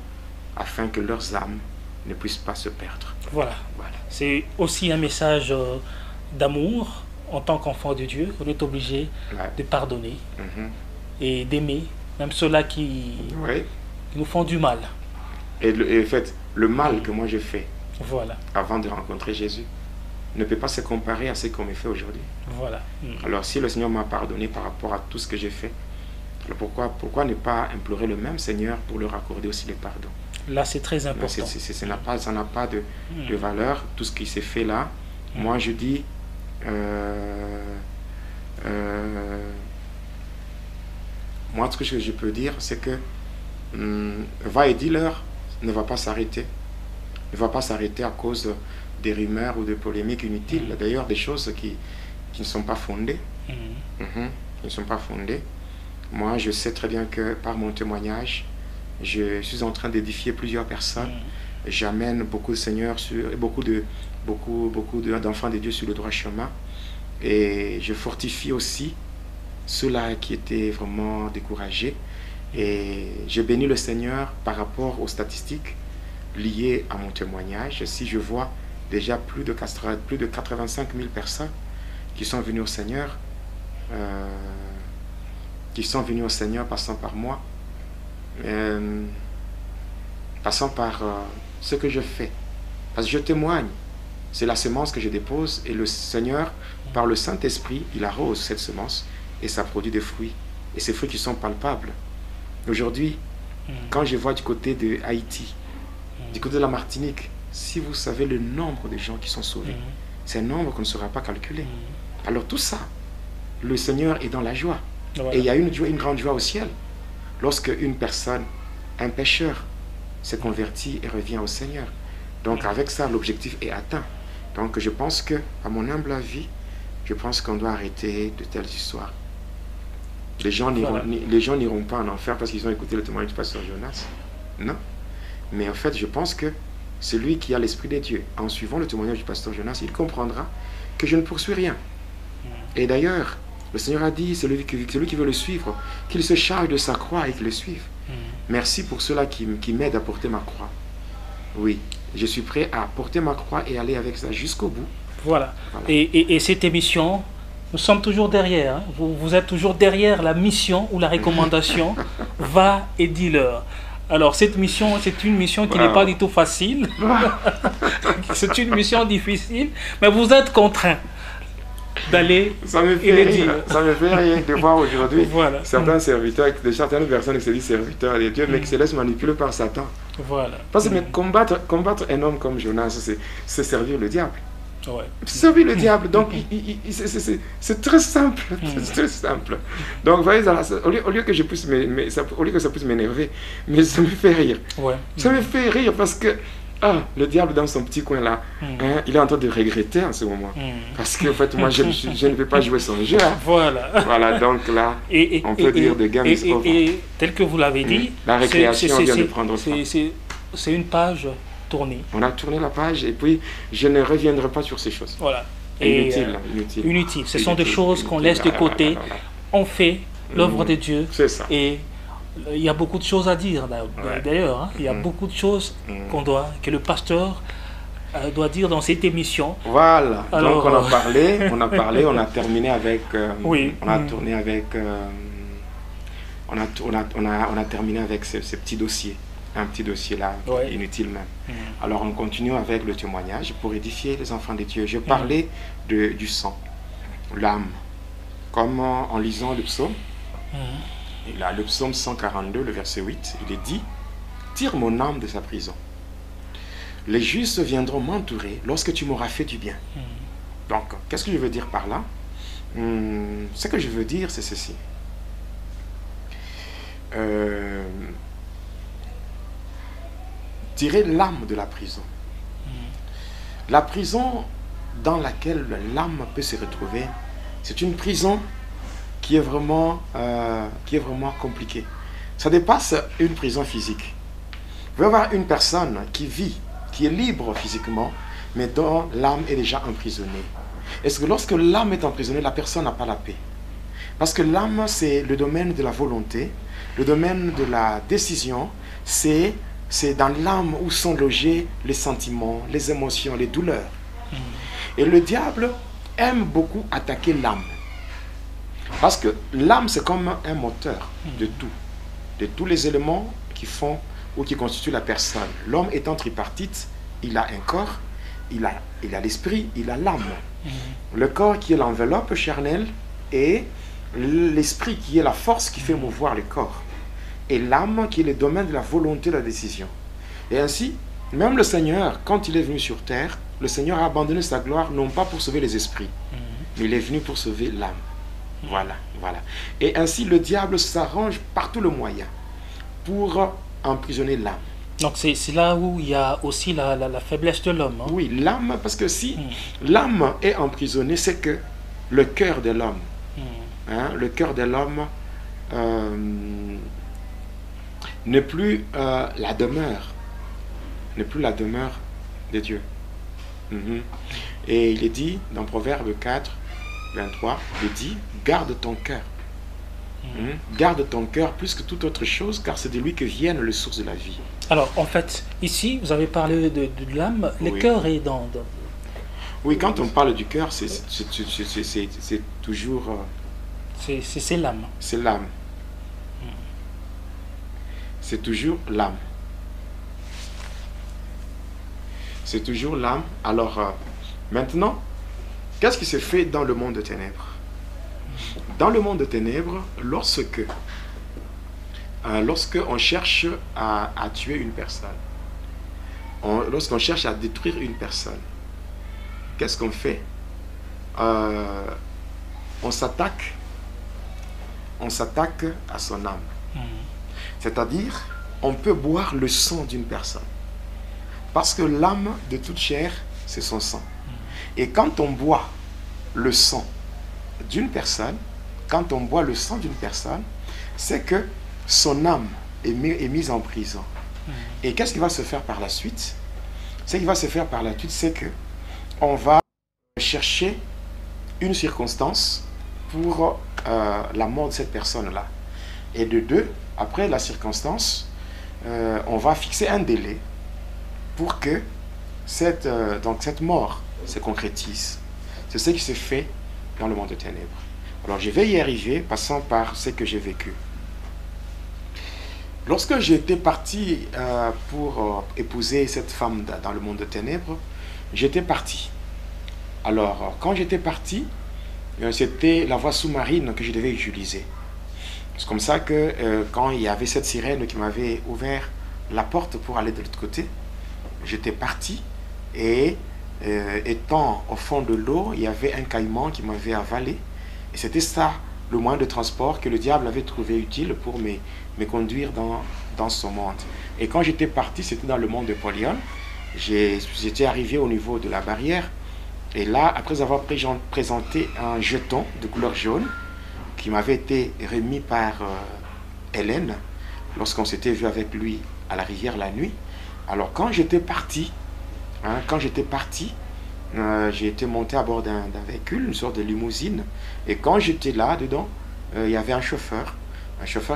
afin que leurs âmes ne puissent pas se perdre. Voilà. C'est aussi un message d'amour. En tant qu'enfant de Dieu, on est obligé de pardonner et d'aimer, même ceux-là qui nous font du mal. Et en fait, le mal que moi j'ai fait avant de rencontrer Jésus ne peut pas se comparer à ce qu'on me fait aujourd'hui. Voilà. Alors si le Seigneur m'a pardonné par rapport à tout ce que j'ai fait, alors pourquoi ne pas implorer le même Seigneur pour leur accorder aussi le pardon? Là, c'est très important. Ça n'a pas de valeur, tout ce qui s'est fait là. Moi, je dis, moi, ce que je peux dire, c'est que va et dis-leur ne va pas s'arrêter. Ne va pas s'arrêter à cause des rumeurs ou de polémiques inutiles. D'ailleurs, des choses qui ne sont pas fondées. Qui ne sont pas fondées. Moi, je sais très bien que par mon témoignage, Je suis en train d'édifier plusieurs personnes. J'amène beaucoup de seigneurs, beaucoup d'enfants de Dieu sur le droit chemin. Et je fortifie aussi ceux-là qui étaient vraiment découragés. Et je bénis le Seigneur par rapport aux statistiques liées à mon témoignage. Si je vois déjà plus de 85 000 personnes qui sont venues au Seigneur, passant par moi, passant par ce que je fais. Parce que je témoigne, c'est la semence que je dépose et le Seigneur, par le Saint-Esprit, il arrose cette semence et ça produit des fruits. Et ces fruits qui sont palpables. Aujourd'hui, quand je vois du côté de Haïti, du côté de la Martinique, si vous savez le nombre de gens qui sont sauvés, c'est un nombre qu'on ne saura pas calculer. Alors tout ça, le Seigneur est dans la joie. Voilà. Et il y a une grande joie au ciel. Lorsque une personne, un pécheur, s'est converti et revient au Seigneur. Donc avec ça, l'objectif est atteint. Donc je pense que, à mon humble avis, je pense qu'on doit arrêter de telles histoires. Les gens n'iront pas en enfer parce qu'ils ont écouté le témoignage du pasteur Jonas. Non. Mais en fait, je pense que celui qui a l'Esprit de Dieu, en suivant le témoignage du pasteur Jonas, il comprendra que je ne poursuis rien. Et d'ailleurs, le Seigneur a dit, celui qui veut le suivre, qu'il se charge de sa croix et qu'il le suive. Merci pour ceux-là qui m'aident à porter ma croix. Oui, je suis prêt à porter ma croix et aller avec ça jusqu'au bout. Voilà. Et cette émission, nous sommes toujours derrière. Hein. Vous êtes toujours derrière la mission ou la recommandation. Va et dis-leur. Alors, cette mission, c'est une mission qui n'est pas du tout facile. C'est une mission difficile, mais vous êtes contraints d'aller et le dire. Ça me fait rire de voir aujourd'hui certains serviteurs, certaines personnes qui se disent serviteurs de Dieu, mais qui se laissent manipuler par Satan. Voilà. Parce que combattre un homme comme Jonas, c'est servir le diable. Ouais. Servir le diable, donc c'est très simple, c'est très simple. Donc, vous voyez, au lieu que ça puisse m'énerver, mais ça me fait rire. Ouais. Ça me fait rire parce que le diable dans son petit coin là, il est en train de regretter en ce moment. Parce que en fait, moi, je ne vais pas jouer son jeu. Hein. Voilà, donc là, on peut dire de game is over. Et tel que vous l'avez dit, la récréation vient de prendre fin. C'est une page tournée. On a tourné la page et puis je ne reviendrai pas sur ces choses. Voilà. Inutile. Ce sont des choses qu'on laisse de côté. On fait l'œuvre de Dieu. C'est ça. Et il y a beaucoup de choses à dire d'ailleurs. Hein. Il y a beaucoup de choses que le pasteur doit dire dans cette émission. Voilà. Alors, donc on a parlé, on a terminé avec. On a tourné avec. On a terminé avec ce petit dossier. Un petit dossier là, inutile même. Alors on continue avec le témoignage pour édifier les enfants de Dieu. Je parlais du sang, l'âme. Comme en lisant le psaume, et là, le psaume 142, le verset 8, il est dit: tire mon âme de sa prison. Les justes viendront m'entourer lorsque tu m'auras fait du bien. Donc, qu'est-ce que je veux dire par là? Ce que je veux dire, c'est ceci. Tirer l'âme de la prison. La prison dans laquelle l'âme peut se retrouver, c'est une prison qui est vraiment compliquée. Ça dépasse une prison physique. Vous pouvez avoir une personne qui vit, qui est libre physiquement, mais dont l'âme est déjà emprisonnée. Est-ce que lorsque l'âme est emprisonnée, la personne n'a pas la paix? Parce que l'âme, c'est le domaine de la volonté, le domaine de la décision, c'est dans l'âme où sont logés les sentiments, les émotions, les douleurs. Et le diable aime beaucoup attaquer l'âme. Parce que l'âme, c'est comme un moteur de tout. De tous les éléments qui font ou qui constituent la personne. L'homme étant tripartite, il a un corps, il a l'esprit, il a l'âme. Le corps qui est l'enveloppe charnelle et l'esprit qui est la force qui fait mouvoir le corps. Et l'âme qui est le domaine de la volonté de la décision. Et ainsi, même le Seigneur, quand il est venu sur terre, le Seigneur a abandonné sa gloire, non pas pour sauver les esprits, mais il est venu pour sauver l'âme. Voilà. Et ainsi, le diable s'arrange par tous les moyens pour emprisonner l'âme. Donc c'est là où il y a aussi la faiblesse de l'homme. Hein? Oui, l'âme, parce que si l'âme est emprisonnée, c'est que le cœur de l'homme, le cœur de l'homme n'est plus la demeure, n'est plus la demeure de Dieu. Et il est dit dans Proverbe 4, 23, il est dit, garde ton cœur. Garde ton cœur plus que toute autre chose, car c'est de lui que viennent les sources de la vie. Alors, en fait, ici, vous avez parlé de l'âme, le cœur est dans... Oui, quand on parle du cœur, c'est toujours... c'est l'âme. C'est l'âme. C'est toujours l'âme. C'est toujours l'âme. Alors, maintenant, qu'est-ce qui se fait dans le monde de ténèbres? Dans le monde de ténèbres, lorsque on cherche à tuer une personne, lorsqu'on cherche à détruire une personne, qu'est-ce qu'on fait? On s'attaque à son âme. C'est-à-dire, on peut boire le sang d'une personne. Parce que l'âme de toute chair, c'est son sang. Et quand on boit le sang d'une personne, c'est que son âme est mise en prison. Et qu'est-ce qui va se faire par la suite? Ce qui va se faire par la suite, c'est que on va chercher une circonstance pour la mort de cette personne-là. Et de deux, après la circonstance, on va fixer un délai pour que cette mort se concrétise. C'est ce qui se fait dans le monde de ténèbres. Alors je vais y arriver, passant par ce que j'ai vécu. Lorsque j'étais parti pour épouser cette femme dans le monde de ténèbres, j'étais parti. Alors, quand j'étais parti, c'était la voie sous-marine que je devais utiliser. C'est comme ça que quand il y avait cette sirène qui m'avait ouvert la porte pour aller de l'autre côté, j'étais parti et étant au fond de l'eau, il y avait un caïman qui m'avait avalé. Et c'était ça, le moyen de transport que le diable avait trouvé utile pour me conduire dans son monde. Et quand j'étais parti, c'était dans le monde de Polion. J'étais arrivé au niveau de la barrière. Et là, après avoir présenté un jeton de couleur jaune qui m'avait été remis par Hélène lorsqu'on s'était vu avec lui à la rivière la nuit. Alors quand j'étais parti, j'ai été monté à bord d'un véhicule, une sorte de limousine. Et quand j'étais là dedans, il y avait un chauffeur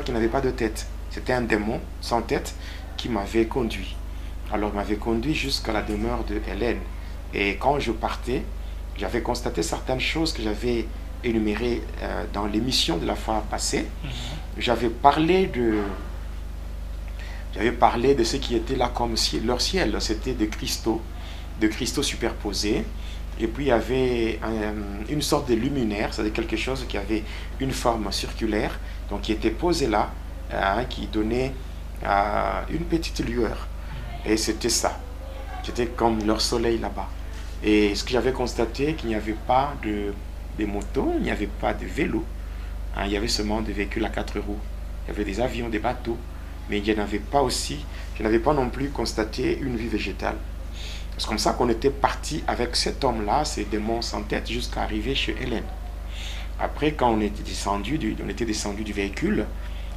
qui n'avait pas de tête. C'était un démon sans tête qui m'avait conduit. Alors il m'avait conduit jusqu'à la demeure de Hélène. Et quand je partais, j'avais constaté certaines choses que j'avais énumérées dans l'émission de la fois passée. J'avais parlé de ce qui était là comme leur ciel. C'était de cristaux superposés. Et puis il y avait une sorte de luminaire, c'est-à-dire quelque chose qui avait une forme circulaire, donc qui était posé là, qui donnait une petite lueur. Et c'était ça. C'était comme leur soleil là-bas. Et ce que j'avais constaté, qu'il n'y avait pas de motos, il n'y avait pas de vélos. Il y avait seulement des véhicules à 4 roues. Il y avait des avions, des bateaux. Mais je n'avais pas non plus constaté une vie végétale. C'est comme ça qu'on était parti avec cet homme-là, ces démons sans tête, jusqu'à arriver chez Hélène. Après, quand on était descendu du véhicule,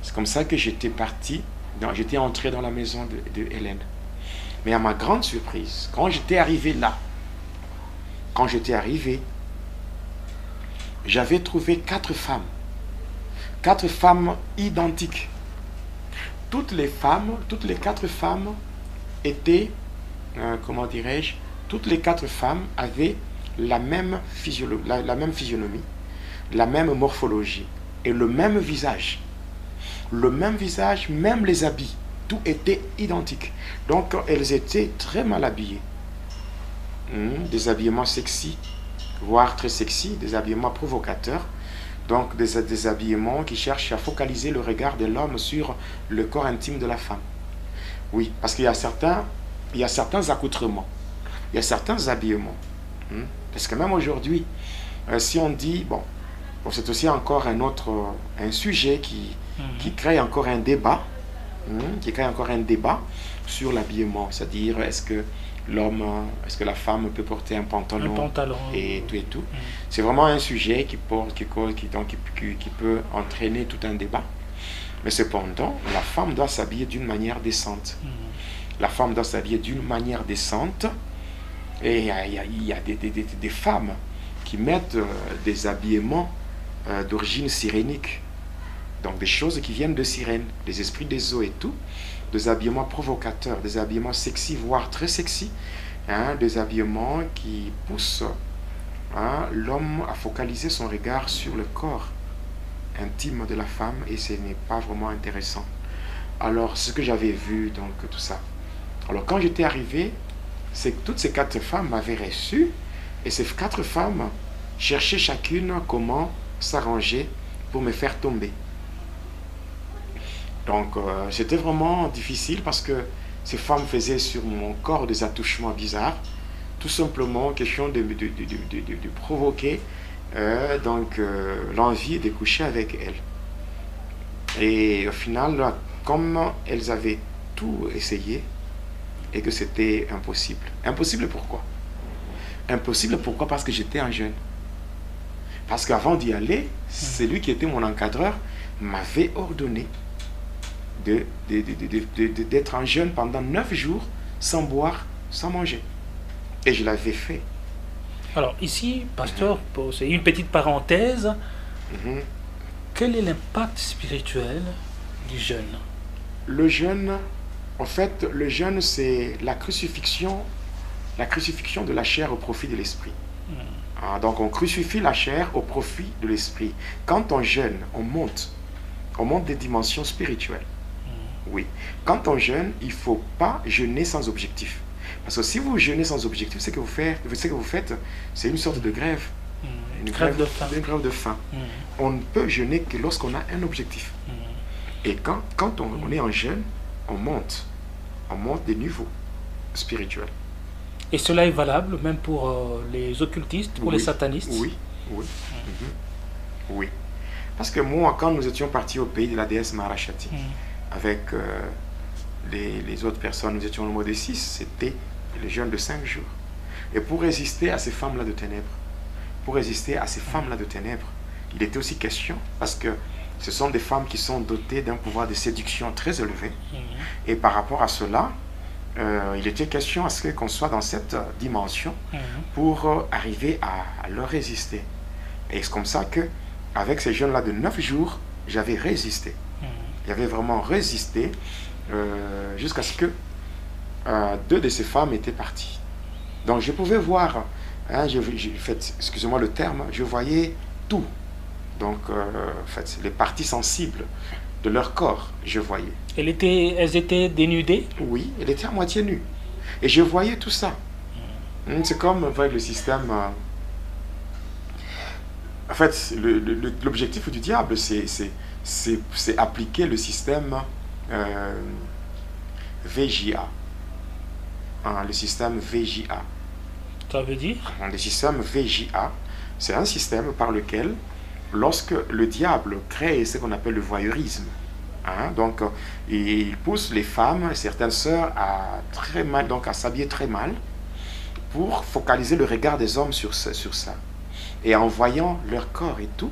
c'est comme ça que j'étais parti, j'étais entré dans la maison de Hélène. Mais à ma grande surprise, quand j'étais arrivé là, j'avais trouvé 4 femmes. 4 femmes identiques. Toutes les 4 femmes étaient, toutes les 4 femmes avaient la même physionomie, la même morphologie et le même visage. Même les habits, tout était identique. Donc elles étaient très mal habillées. Des habillements sexy, voire très sexy, des habillements provocateurs. Donc des habillements qui cherchent à focaliser le regard de l'homme sur le corps intime de la femme. Oui, parce qu'il y a certains accoutrements, il y a certains habillements. Parce que même aujourd'hui, si on dit, bon c'est aussi encore un sujet qui crée encore un débat, sur l'habillement, c'est-à-dire est-ce que la femme peut porter un pantalon et tout. C'est vraiment un sujet qui peut entraîner tout un débat. Mais cependant, la femme doit s'habiller d'une manière décente. La femme doit s'habiller d'une manière décente. Et il y a des femmes qui mettent des habillements d'origine sirénique. Donc des choses qui viennent de sirènes, des esprits des eaux et tout. Des habillements provocateurs, des habillements sexy, voire très sexy. Hein, des habillements qui poussent l'homme à focaliser son regard sur le corps intime de la femme, et ce n'est pas vraiment intéressant. Alors, ce que j'avais vu, donc tout ça. Alors, quand j'étais arrivé, c'est que toutes ces 4 femmes m'avaient reçu, et ces 4 femmes cherchaient chacune comment s'arranger pour me faire tomber. Donc, c'était vraiment difficile parce que ces femmes faisaient sur mon corps des attouchements bizarres, tout simplement question de provoquer l'envie de coucher avec elles. Et au final, comme elles avaient tout essayé et que c'était impossible. Impossible pourquoi? Impossible pourquoi? Parce que j'étais un jeune. Parce qu'avant d'y aller, celui qui était mon encadreur m'avait ordonné d'être un jeune pendant 9 jours sans boire, sans manger. Et je l'avais fait. Alors ici, pasteur, c'est une petite parenthèse. Quel est l'impact spirituel du jeûne? Le jeûne, en fait, le jeûne, c'est la crucifixion de la chair au profit de l'esprit. Donc on crucifie la chair au profit de l'esprit. Quand on jeûne, on monte des dimensions spirituelles. Oui. Quand on jeûne, il ne faut pas jeûner sans objectif. Parce que si vous jeûnez sans objectif, ce que vous faites, c'est une sorte de grève. Une grève de faim. On ne peut jeûner que lorsqu'on a un objectif. Et quand on est en jeûne, on monte des niveaux spirituels. Et cela est valable même pour les occultistes, pour les satanistes? Oui. Oui. Parce que moi, quand nous étions partis au pays de la déesse Maharashati, avec les autres personnes, nous étions au nombre de 6, c'était le jeûne de 5 jours. Et pour résister à ces femmes-là de ténèbres, il était aussi question, parce que ce sont des femmes qui sont dotées d'un pouvoir de séduction très élevé, et par rapport à cela, il était question à ce qu'on soit dans cette dimension pour arriver à leur résister. Et c'est comme ça que, avec ces jeûnes-là de 9 jours, j'avais résisté. J'avais vraiment résisté jusqu'à ce que 2 de ces femmes étaient parties. Donc je pouvais voir, excusez-moi le terme, je voyais tout. Donc en fait, les parties sensibles de leur corps, je voyais. Elles étaient dénudées? Oui, elles étaient à moitié nues. Et je voyais tout ça. C'est comme avec le système... En fait, l'objectif du diable, c'est appliquer le système VJA. Le système VJA. Ça veut dire? Le système VJA, c'est un système par lequel, lorsque le diable crée ce qu'on appelle le voyeurisme, donc il pousse les femmes, certaines sœurs, à s'habiller très mal pour focaliser le regard des hommes sur ça. Et en voyant leur corps et tout,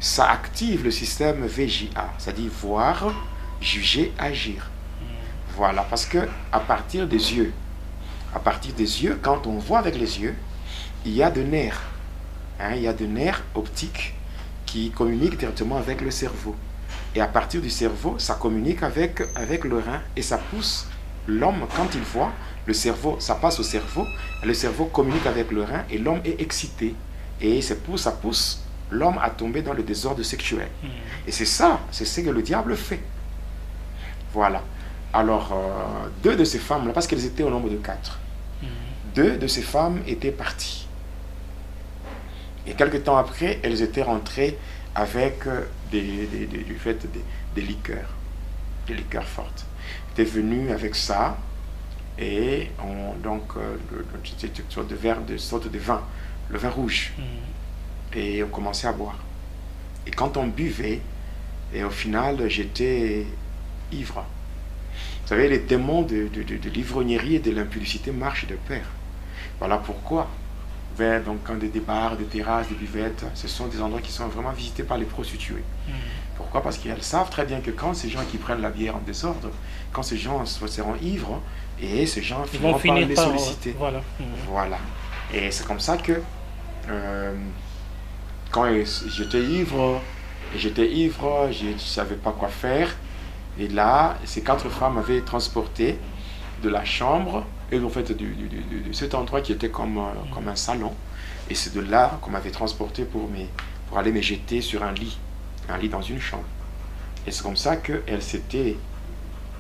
ça active le système VJA, c'est-à-dire voir, juger, agir. Voilà, parce que à partir des yeux, quand on voit avec les yeux, il y a des nerfs. Il y a des nerfs optiques qui communiquent directement avec le cerveau. Et à partir du cerveau, ça communique avec le rein et ça pousse l'homme, quand il voit, le cerveau, ça passe au cerveau, le cerveau communique avec le rein et l'homme est excité. Et ça pousse l'homme à tomber dans le désordre sexuel. Et c'est ce que le diable fait. Voilà. Alors, 2 de ces femmes-là, parce qu'elles étaient au nombre de 4, 2 de ces femmes étaient parties. Et quelque temps après, elles étaient rentrées avec des liqueurs fortes. Elles étaient venues avec ça, et c'était une sorte de vin, le vin rouge. Et on commençait à boire. Et quand on buvait, et au final, j'étais ivre. Vous savez, les démons de l'ivrognerie et de l'impudicité marchent de pair. Voilà pourquoi vers donc, des bars, des terrasses, des buvettes. Ce sont des endroits qui sont vraiment visités par les prostituées. Pourquoi? Parce qu'elles savent très bien que quand ces gens qui prennent la bière en désordre, quand ces gens seront ivres, et ces gens vont finir par les par solliciter. Voilà. Voilà. Et c'est comme ça que quand j'étais ivre, je ne savais pas quoi faire. Et là, ces 4 femmes m'avaient transporté de la chambre, et en fait de cet endroit qui était comme un salon. Et c'est de là qu'on m'avait transporté pour aller me jeter sur un lit dans une chambre. Et c'est comme ça qu'elle s'était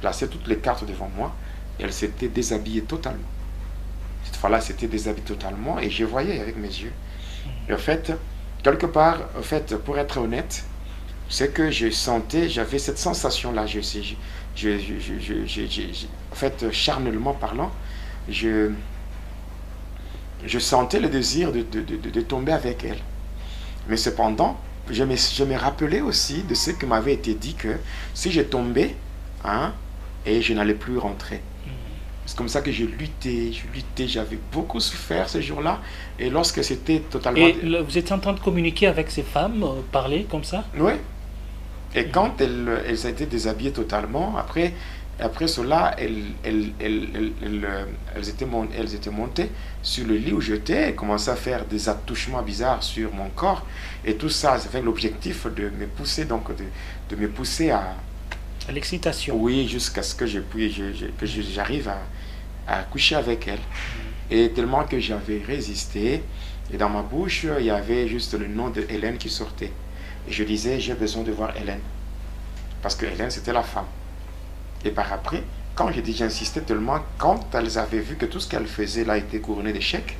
placée toutes les cartes devant moi, et elle s'était déshabillée totalement. Cette fois-là, c'était déshabillée totalement, et je voyais avec mes yeux. Et en fait, quelque part, en fait, pour être honnête, c'est que je sentais, j'avais cette sensation-là, en fait, charnellement parlant, je sentais le désir de tomber avec elle. Mais cependant, je me rappelais aussi de ce que m'avait été dit, que si je tombais, et je n'allais plus rentrer. C'est comme ça que je luttais, j'avais beaucoup souffert ce jour-là. Et lorsque c'était totalement... Et vous étiez en train de communiquer avec ces femmes, parler comme ça? Oui. Et quand elles étaient déshabillées totalement, après cela, elles étaient montées sur le lit où j'étais, elles commençaient à faire des attouchements bizarres sur mon corps. Et tout ça, ça fait l'objectif de me pousser, donc de me pousser à l'excitation. Oui, jusqu'à ce que j'arrive à coucher avec elle. Et tellement que j'avais résisté, et dans ma bouche, il y avait juste le nom de Hélène qui sortait. Et je disais, j'ai besoin de voir Hélène. Parce que Hélène, c'était la femme. Et par après, quand j'insistais tellement, quand elles avaient vu que tout ce qu'elles faisaient là était couronné d'échecs,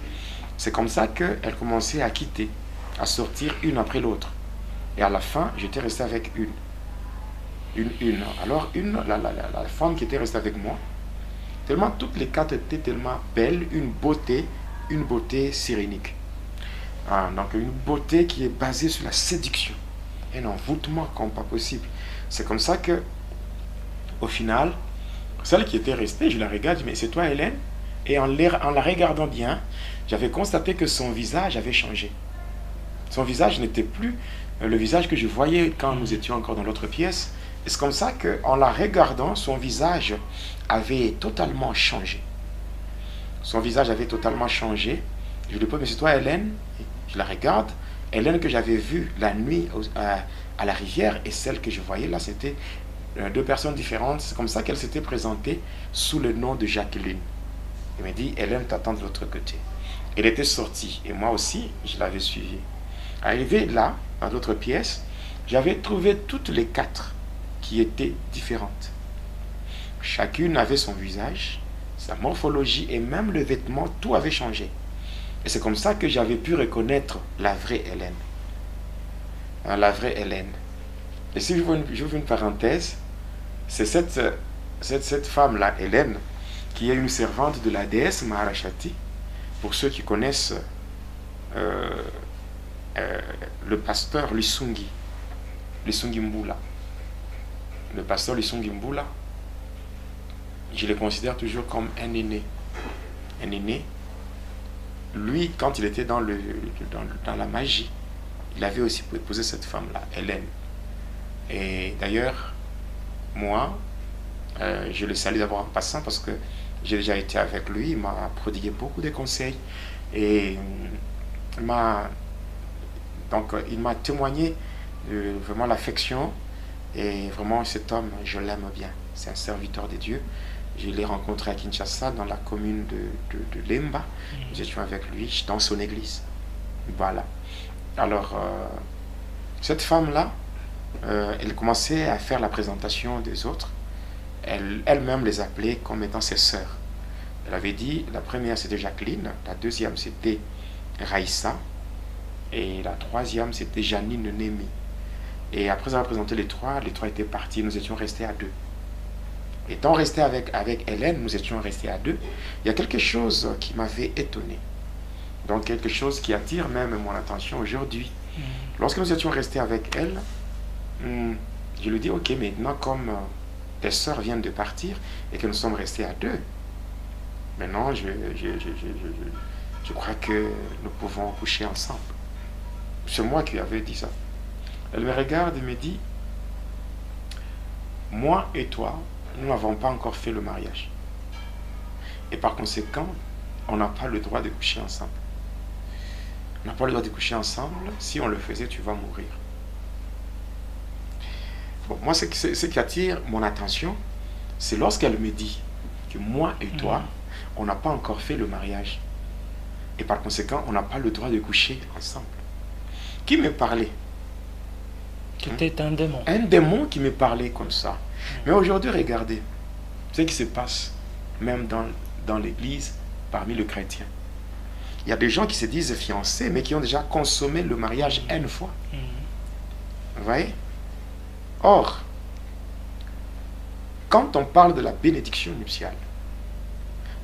c'est comme ça qu'elles commençaient à quitter, à sortir une après l'autre. Et à la fin, j'étais resté avec une. Alors, la femme qui était restée avec moi, tellement toutes les 4 étaient tellement belles, une beauté cyrénique. Donc, une beauté qui est basée sur la séduction, un envoûtement comme pas possible. C'est comme ça que, au final, celle qui était restée, je la regarde, je dis, mais c'est toi Hélène? Et en la regardant bien, j'avais constaté que son visage avait changé. Son visage n'était plus le visage que je voyais quand nous étions encore dans l'autre pièce. Et c'est comme ça qu'en la regardant, son visage avait totalement changé. Son visage avait totalement changé. Je lui dis, mais c'est toi Hélène? Je la regarde. Hélène que j'avais vue la nuit à la rivière et celle que je voyais là, c'était 2 personnes différentes. C'est comme ça qu'elle s'était présentée sous le nom de Jacqueline. Elle m'a dit, Hélène t'attend de l'autre côté. Elle était sortie et moi aussi, je l'avais suivie. Arrivé là, dans l'autre pièce, j'avais trouvé toutes les 4 qui étaient différentes. Chacune avait son visage, sa morphologie et même le vêtement, tout avait changé. Et c'est comme ça que j'avais pu reconnaître la vraie Hélène. La vraie Hélène. Et si j'ouvre une parenthèse, c'est cette femme-là, Hélène, qui est une servante de la déesse Maharashati. Pour ceux qui connaissent le pasteur Lusungi Mbula. Le pasteur Lusungi Mbula, je le considère toujours comme un aîné. Un aîné. Lui, quand il était dans la magie, il avait aussi épousé cette femme-là, Hélène. Et d'ailleurs, moi, je le salue d'abord en passant parce que j'ai déjà été avec lui, il m'a prodigué beaucoup de conseils et il m'a témoigné vraiment l'affection. Et vraiment, cet homme, je l'aime bien. C'est un serviteur de Dieu. Je l'ai rencontré à Kinshasa, dans la commune de Lemba. Nous étions avec lui dans son église. Voilà. Alors, cette femme-là, elle commençait à faire la présentation des autres. Elle-même les appelait comme étant ses sœurs. Elle avait dit, la première c'était Jacqueline, la deuxième c'était Raïssa, et la troisième c'était Janine Némi. Et après avoir présenté les trois étaient partis, nous étions restés à 2. Étant restés avec Hélène, nous étions restés à 2. Il y a quelque chose qui m'avait étonné. Donc quelque chose qui attire même mon attention aujourd'hui. Lorsque nous étions restés avec elle, je lui dis, ok, maintenant comme tes sœurs viennent de partir et que nous sommes restés à 2, maintenant je crois que nous pouvons coucher ensemble. C'est moi qui avais dit ça. Elle me regarde et me dit, moi et toi, nous n'avons pas encore fait le mariage. Et par conséquent, on n'a pas le droit de coucher ensemble. On n'a pas le droit de coucher ensemble. Si on le faisait, tu vas mourir. Bon, moi, ce qui attire mon attention, c'est lorsqu'elle me dit que moi et toi, on n'a pas encore fait le mariage. Et par conséquent, on n'a pas le droit de coucher ensemble. Qui me parlait? C'était un démon. Un démon qui me parlait comme ça. Mais aujourd'hui, regardez ce qui se passe, même dans l'église, parmi les chrétiens. Il y a des gens qui se disent fiancés, mais qui ont déjà consommé le mariage une fois. Vous voyez? Or, quand on parle de la bénédiction nuptiale,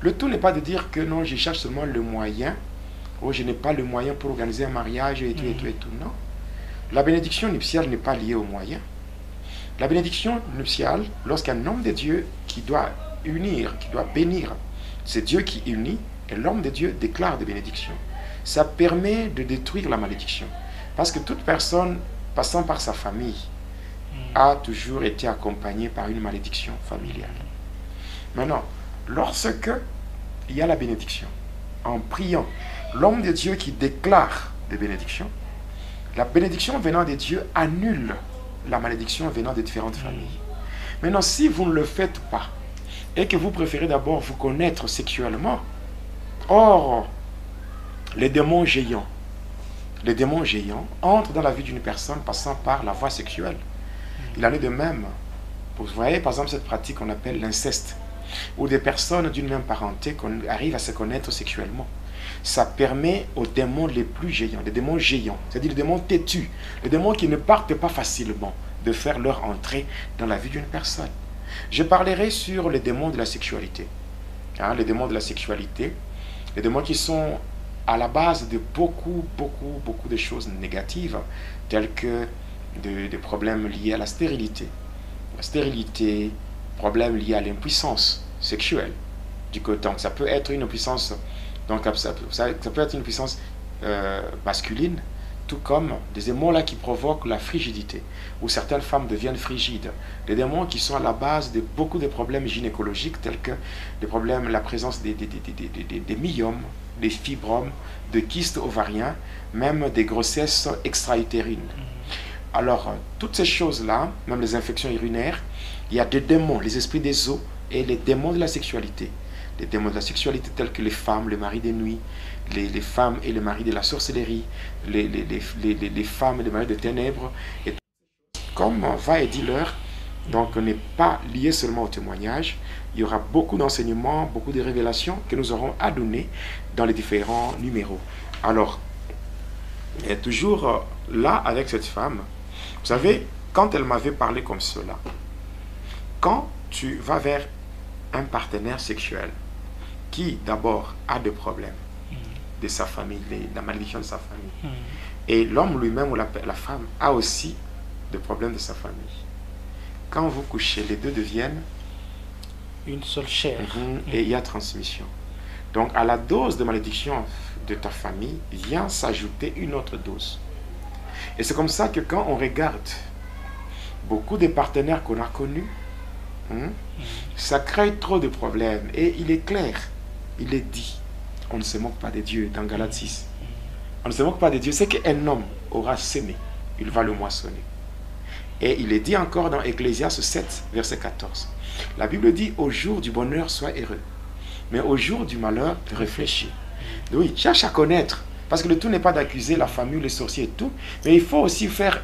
le tout n'est pas de dire que non, je cherche seulement le moyen, ou je n'ai pas le moyen pour organiser un mariage et tout, et tout, et tout. Non. La bénédiction nuptiale n'est pas liée au moyen. La bénédiction nuptiale, lorsqu'un homme de Dieu qui doit unir, qui doit bénir, c'est Dieu qui unit, et l'homme de Dieu déclare des bénédictions. Ça permet de détruire la malédiction. Parce que toute personne passant par sa famille a toujours été accompagnée par une malédiction familiale. Maintenant, lorsque il y a la bénédiction, en priant, l'homme de Dieu qui déclare des bénédictions, la bénédiction venant de Dieu annule la malédiction venant de différentes familles. Maintenant, si vous ne le faites pas, et que vous préférez d'abord vous connaître sexuellement, or, les démons géants entrent dans la vie d'une personne passant par la voie sexuelle. Il en est de même. Vous voyez, par exemple, cette pratique qu'on appelle l'inceste, où des personnes d'une même parenté arrivent à se connaître sexuellement. Ça permet aux démons les plus géants, les démons géants, c'est-à-dire les démons têtus, les démons qui ne partent pas facilement, de faire leur entrée dans la vie d'une personne. Je parlerai sur les démons de la sexualité. Les démons de la sexualité, les démons qui sont à la base de beaucoup de choses négatives, telles que des problèmes liés à la stérilité. La stérilité, problèmes liés à l'impuissance sexuelle. Donc ça peut être une puissance, donc ça peut être une puissance masculine, tout comme des démons là qui provoquent la frigidité, où certaines femmes deviennent frigides. Des démons qui sont à la base de beaucoup de problèmes gynécologiques, tels que les problèmes, la présence des myomes, des fibromes, de kystes ovariens, même des grossesses extra-utérines. Alors, toutes ces choses-là, même les infections urinaires, il y a des démons, les esprits des eaux et les démons de la sexualité. Les démons de la sexualité tels que les femmes, le mari des nuits, les femmes et le mari de la sorcellerie, les femmes et le mari des ténèbres. Et comme va et dit l'heure, donc n'est pas lié seulement au témoignage, il y aura beaucoup d'enseignements, beaucoup de révélations que nous aurons à donner dans les différents numéros. Alors, il est toujours là avec cette femme. Vous savez, quand elle m'avait parlé comme cela, quand tu vas vers un partenaire sexuel qui d'abord a des problèmes de sa famille, la malédiction de sa famille, et l'homme lui-même ou la femme a aussi des problèmes de sa famille, quand vous couchez, les deux deviennent une seule chair. Et il y a transmission. Donc à la dose de malédiction de ta famille vient s'ajouter une autre dose. Et c'est comme ça que quand on regarde beaucoup de partenaires qu'on a connus, ça crée trop de problèmes. Et il est clair, il est dit, on ne se moque pas de Dieu dans Galates 6. On ne se moque pas de Dieu. C'est qu'un homme aura semé, il va le moissonner. Et il est dit encore dans Ecclésiaste 7, verset 14. La Bible dit, au jour du bonheur, sois heureux. Mais au jour du malheur, réfléchis. Oui, cherche à connaître. Parce que le tout n'est pas d'accuser la famille, les sorciers et tout. Mais il faut aussi faire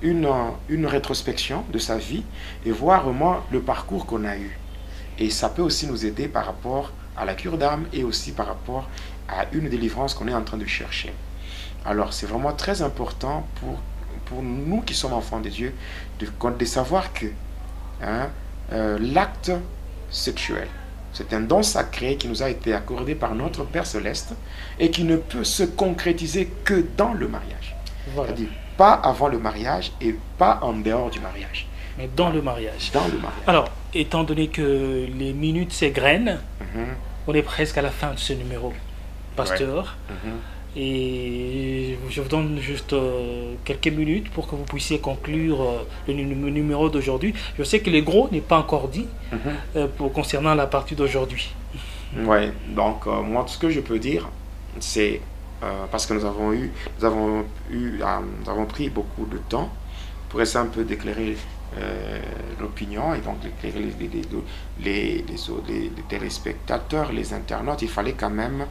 une rétrospection de sa vie et voir vraiment le parcours qu'on a eu. Et ça peut aussi nous aider par rapport à la cure d'âme et aussi par rapport à une délivrance qu'on est en train de chercher. Alors, c'est vraiment très important pour nous qui sommes enfants de Dieu de savoir que l'acte sexuel, c'est un don sacré qui nous a été accordé par notre Père Céleste et qui ne peut se concrétiser que dans le mariage. Voilà. C'est-à-dire pas avant le mariage et pas en dehors du mariage. Mais dans le mariage. Dans le mariage. Alors, étant donné que les minutes s'égrènent, on est presque à la fin de ce numéro. pasteur. Et je vous donne juste quelques minutes pour que vous puissiez conclure le numéro d'aujourd'hui. Je sais que le gros n'est pas encore dit concernant la partie d'aujourd'hui. Oui, donc moi tout ce que je peux dire, c'est parce que nous avons pris beaucoup de temps pour essayer un peu d'éclairer l'opinion et donc d'éclairer les téléspectateurs, les internautes. Il fallait quand même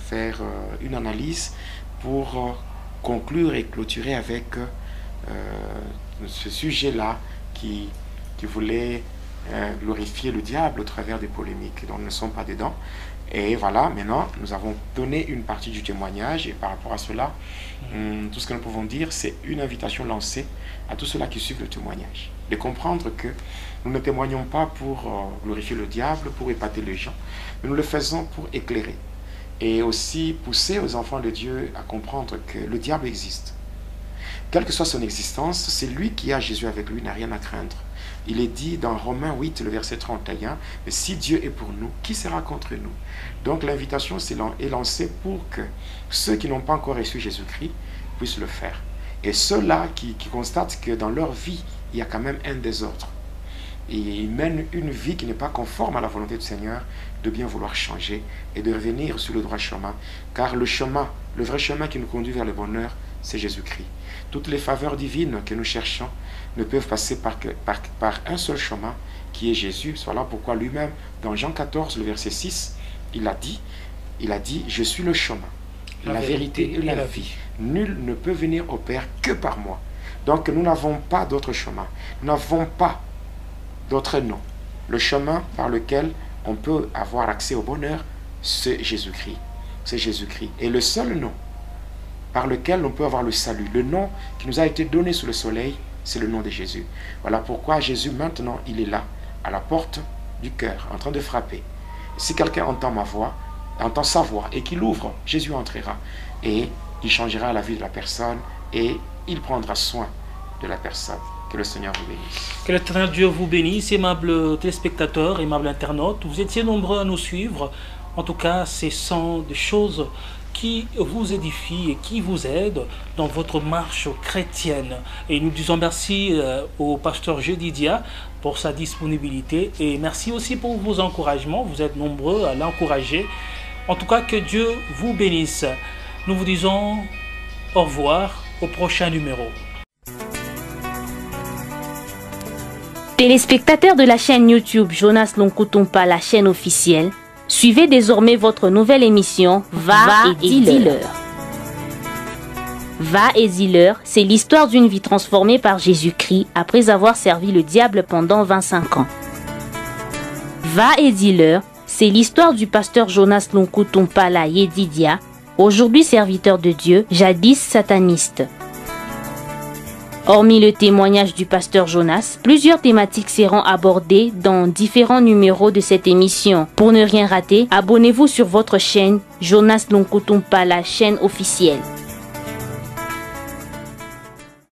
faire une analyse pour conclure et clôturer avec ce sujet-là qui voulait glorifier le diable au travers des polémiques dont nous ne sommes pas dedans. Et voilà, maintenant, nous avons donné une partie du témoignage et par rapport à cela, tout ce que nous pouvons dire, c'est une invitation lancée à tous ceux-là qui suivent le témoignage. De comprendre que nous ne témoignons pas pour glorifier le diable, pour épater les gens, mais nous le faisons pour éclairer. Et aussi pousser aux enfants de Dieu à comprendre que le diable existe. Quelle que soit son existence, c'est lui qui a Jésus avec lui, n'a rien à craindre. Il est dit dans Romains 8, le verset 31, « Mais si Dieu est pour nous, qui sera contre nous ?» Donc l'invitation est lancée pour que ceux qui n'ont pas encore reçu Jésus-Christ puissent le faire. Et ceux-là qui constatent que dans leur vie, il y a quand même un désordre. Et ils mènent une vie qui n'est pas conforme à la volonté du Seigneur, de bien vouloir changer et de revenir sur le droit chemin. Car le vrai chemin qui nous conduit vers le bonheur, c'est Jésus-Christ. Toutes les faveurs divines que nous cherchons ne peuvent passer par un seul chemin qui est Jésus. Voilà pourquoi lui-même, dans Jean 14, le verset 6, il a dit, « Je suis le chemin, la vérité et la vie. Nul ne peut venir au Père que par moi. » Donc nous n'avons pas d'autre chemin. Nous n'avons pas d'autre nom. Le chemin par lequel on peut avoir accès au bonheur, c'est Jésus-Christ. C'est Jésus-Christ. Et le seul nom par lequel on peut avoir le salut, le nom qui nous a été donné sous le soleil, c'est le nom de Jésus. Voilà pourquoi Jésus, maintenant, il est là, à la porte du cœur, en train de frapper. Si quelqu'un entend ma voix, entend sa voix, et qu'il ouvre, Jésus entrera. Et il changera la vie de la personne, et il prendra soin de la personne. Que le Seigneur vous bénisse. Que l'éternel Dieu vous bénisse, aimables téléspectateurs, aimables internautes. Vous étiez nombreux à nous suivre. En tout cas, ce sont des choses qui vous édifient et qui vous aident dans votre marche chrétienne. Et nous disons merci au pasteur Jedidia pour sa disponibilité et merci aussi pour vos encouragements. Vous êtes nombreux à l'encourager. En tout cas, que Dieu vous bénisse. Nous vous disons au revoir au prochain numéro. Téléspectateurs de la chaîne YouTube Jonas Lonkutumpa, la chaîne officielle, suivez désormais votre nouvelle émission Va et dis-leur. Va et dis-leur, c'est l'histoire d'une vie transformée par Jésus-Christ après avoir servi le diable pendant 25 ans. Va et dis-leur, c'est l'histoire du pasteur Jonas Lonkutumpa la Yedidia, aujourd'hui serviteur de Dieu, jadis sataniste. Hormis le témoignage du pasteur Jonas, plusieurs thématiques seront abordées dans différents numéros de cette émission. Pour ne rien rater, abonnez-vous sur votre chaîne Jonas Lonkutumpa, la chaîne officielle.